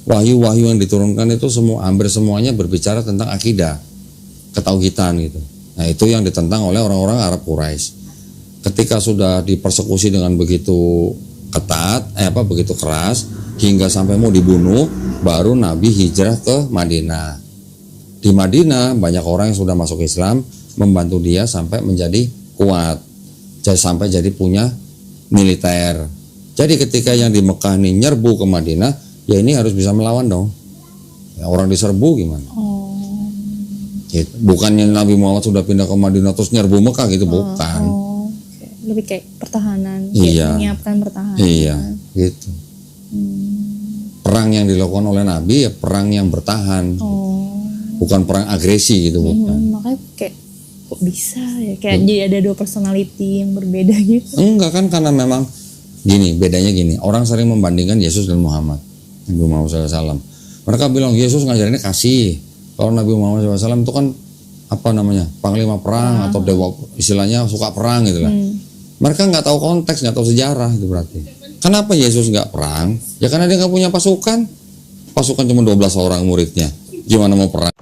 Wahyu-wahyu yang diturunkan itu hampir semuanya berbicara tentang akidah, ketauhidan gitu. Nah, itu yang ditentang oleh orang-orang Arab Quraisy. Ketika sudah dipersekusi dengan begitu ketat, begitu keras, hingga sampai mau dibunuh, baru Nabi hijrah ke Madinah. Di Madinah banyak orang yang sudah masuk Islam, membantu dia sampai menjadi kuat, sampai jadi punya militer. Jadi ketika yang di Mekah ini nyerbu ke Madinah, ya ini harus bisa melawan dong. Ya, orang diserbu gimana? Gitu. Bukannya Nabi Muhammad sudah pindah ke Madinah terus nyerbu Mekah gitu, bukan. Okay. Lebih kayak pertahanan, iya. Menyiapkan pertahanan. Iya, gitu. Perang yang dilakukan oleh Nabi ya perang yang bertahan, bukan perang agresi gitu, bukan. Makanya kayak kok bisa ya kayak jadi ada dua personality yang berbeda gitu. Enggak kan, karena memang bedanya gini, orang sering membandingkan Yesus dan Muhammad, Nabi Muhammad SAW. Mereka bilang Yesus ngajarinnya kasih, kalau Nabi Muhammad SAW itu kan panglima perang atau dewa, istilahnya suka perang gitu lah. Mereka nggak tahu konteks, nggak tahu sejarah itu berarti. Kenapa Yesus nggak perang? Ya karena dia nggak punya pasukan cuma 12 orang muridnya, gimana mau perang?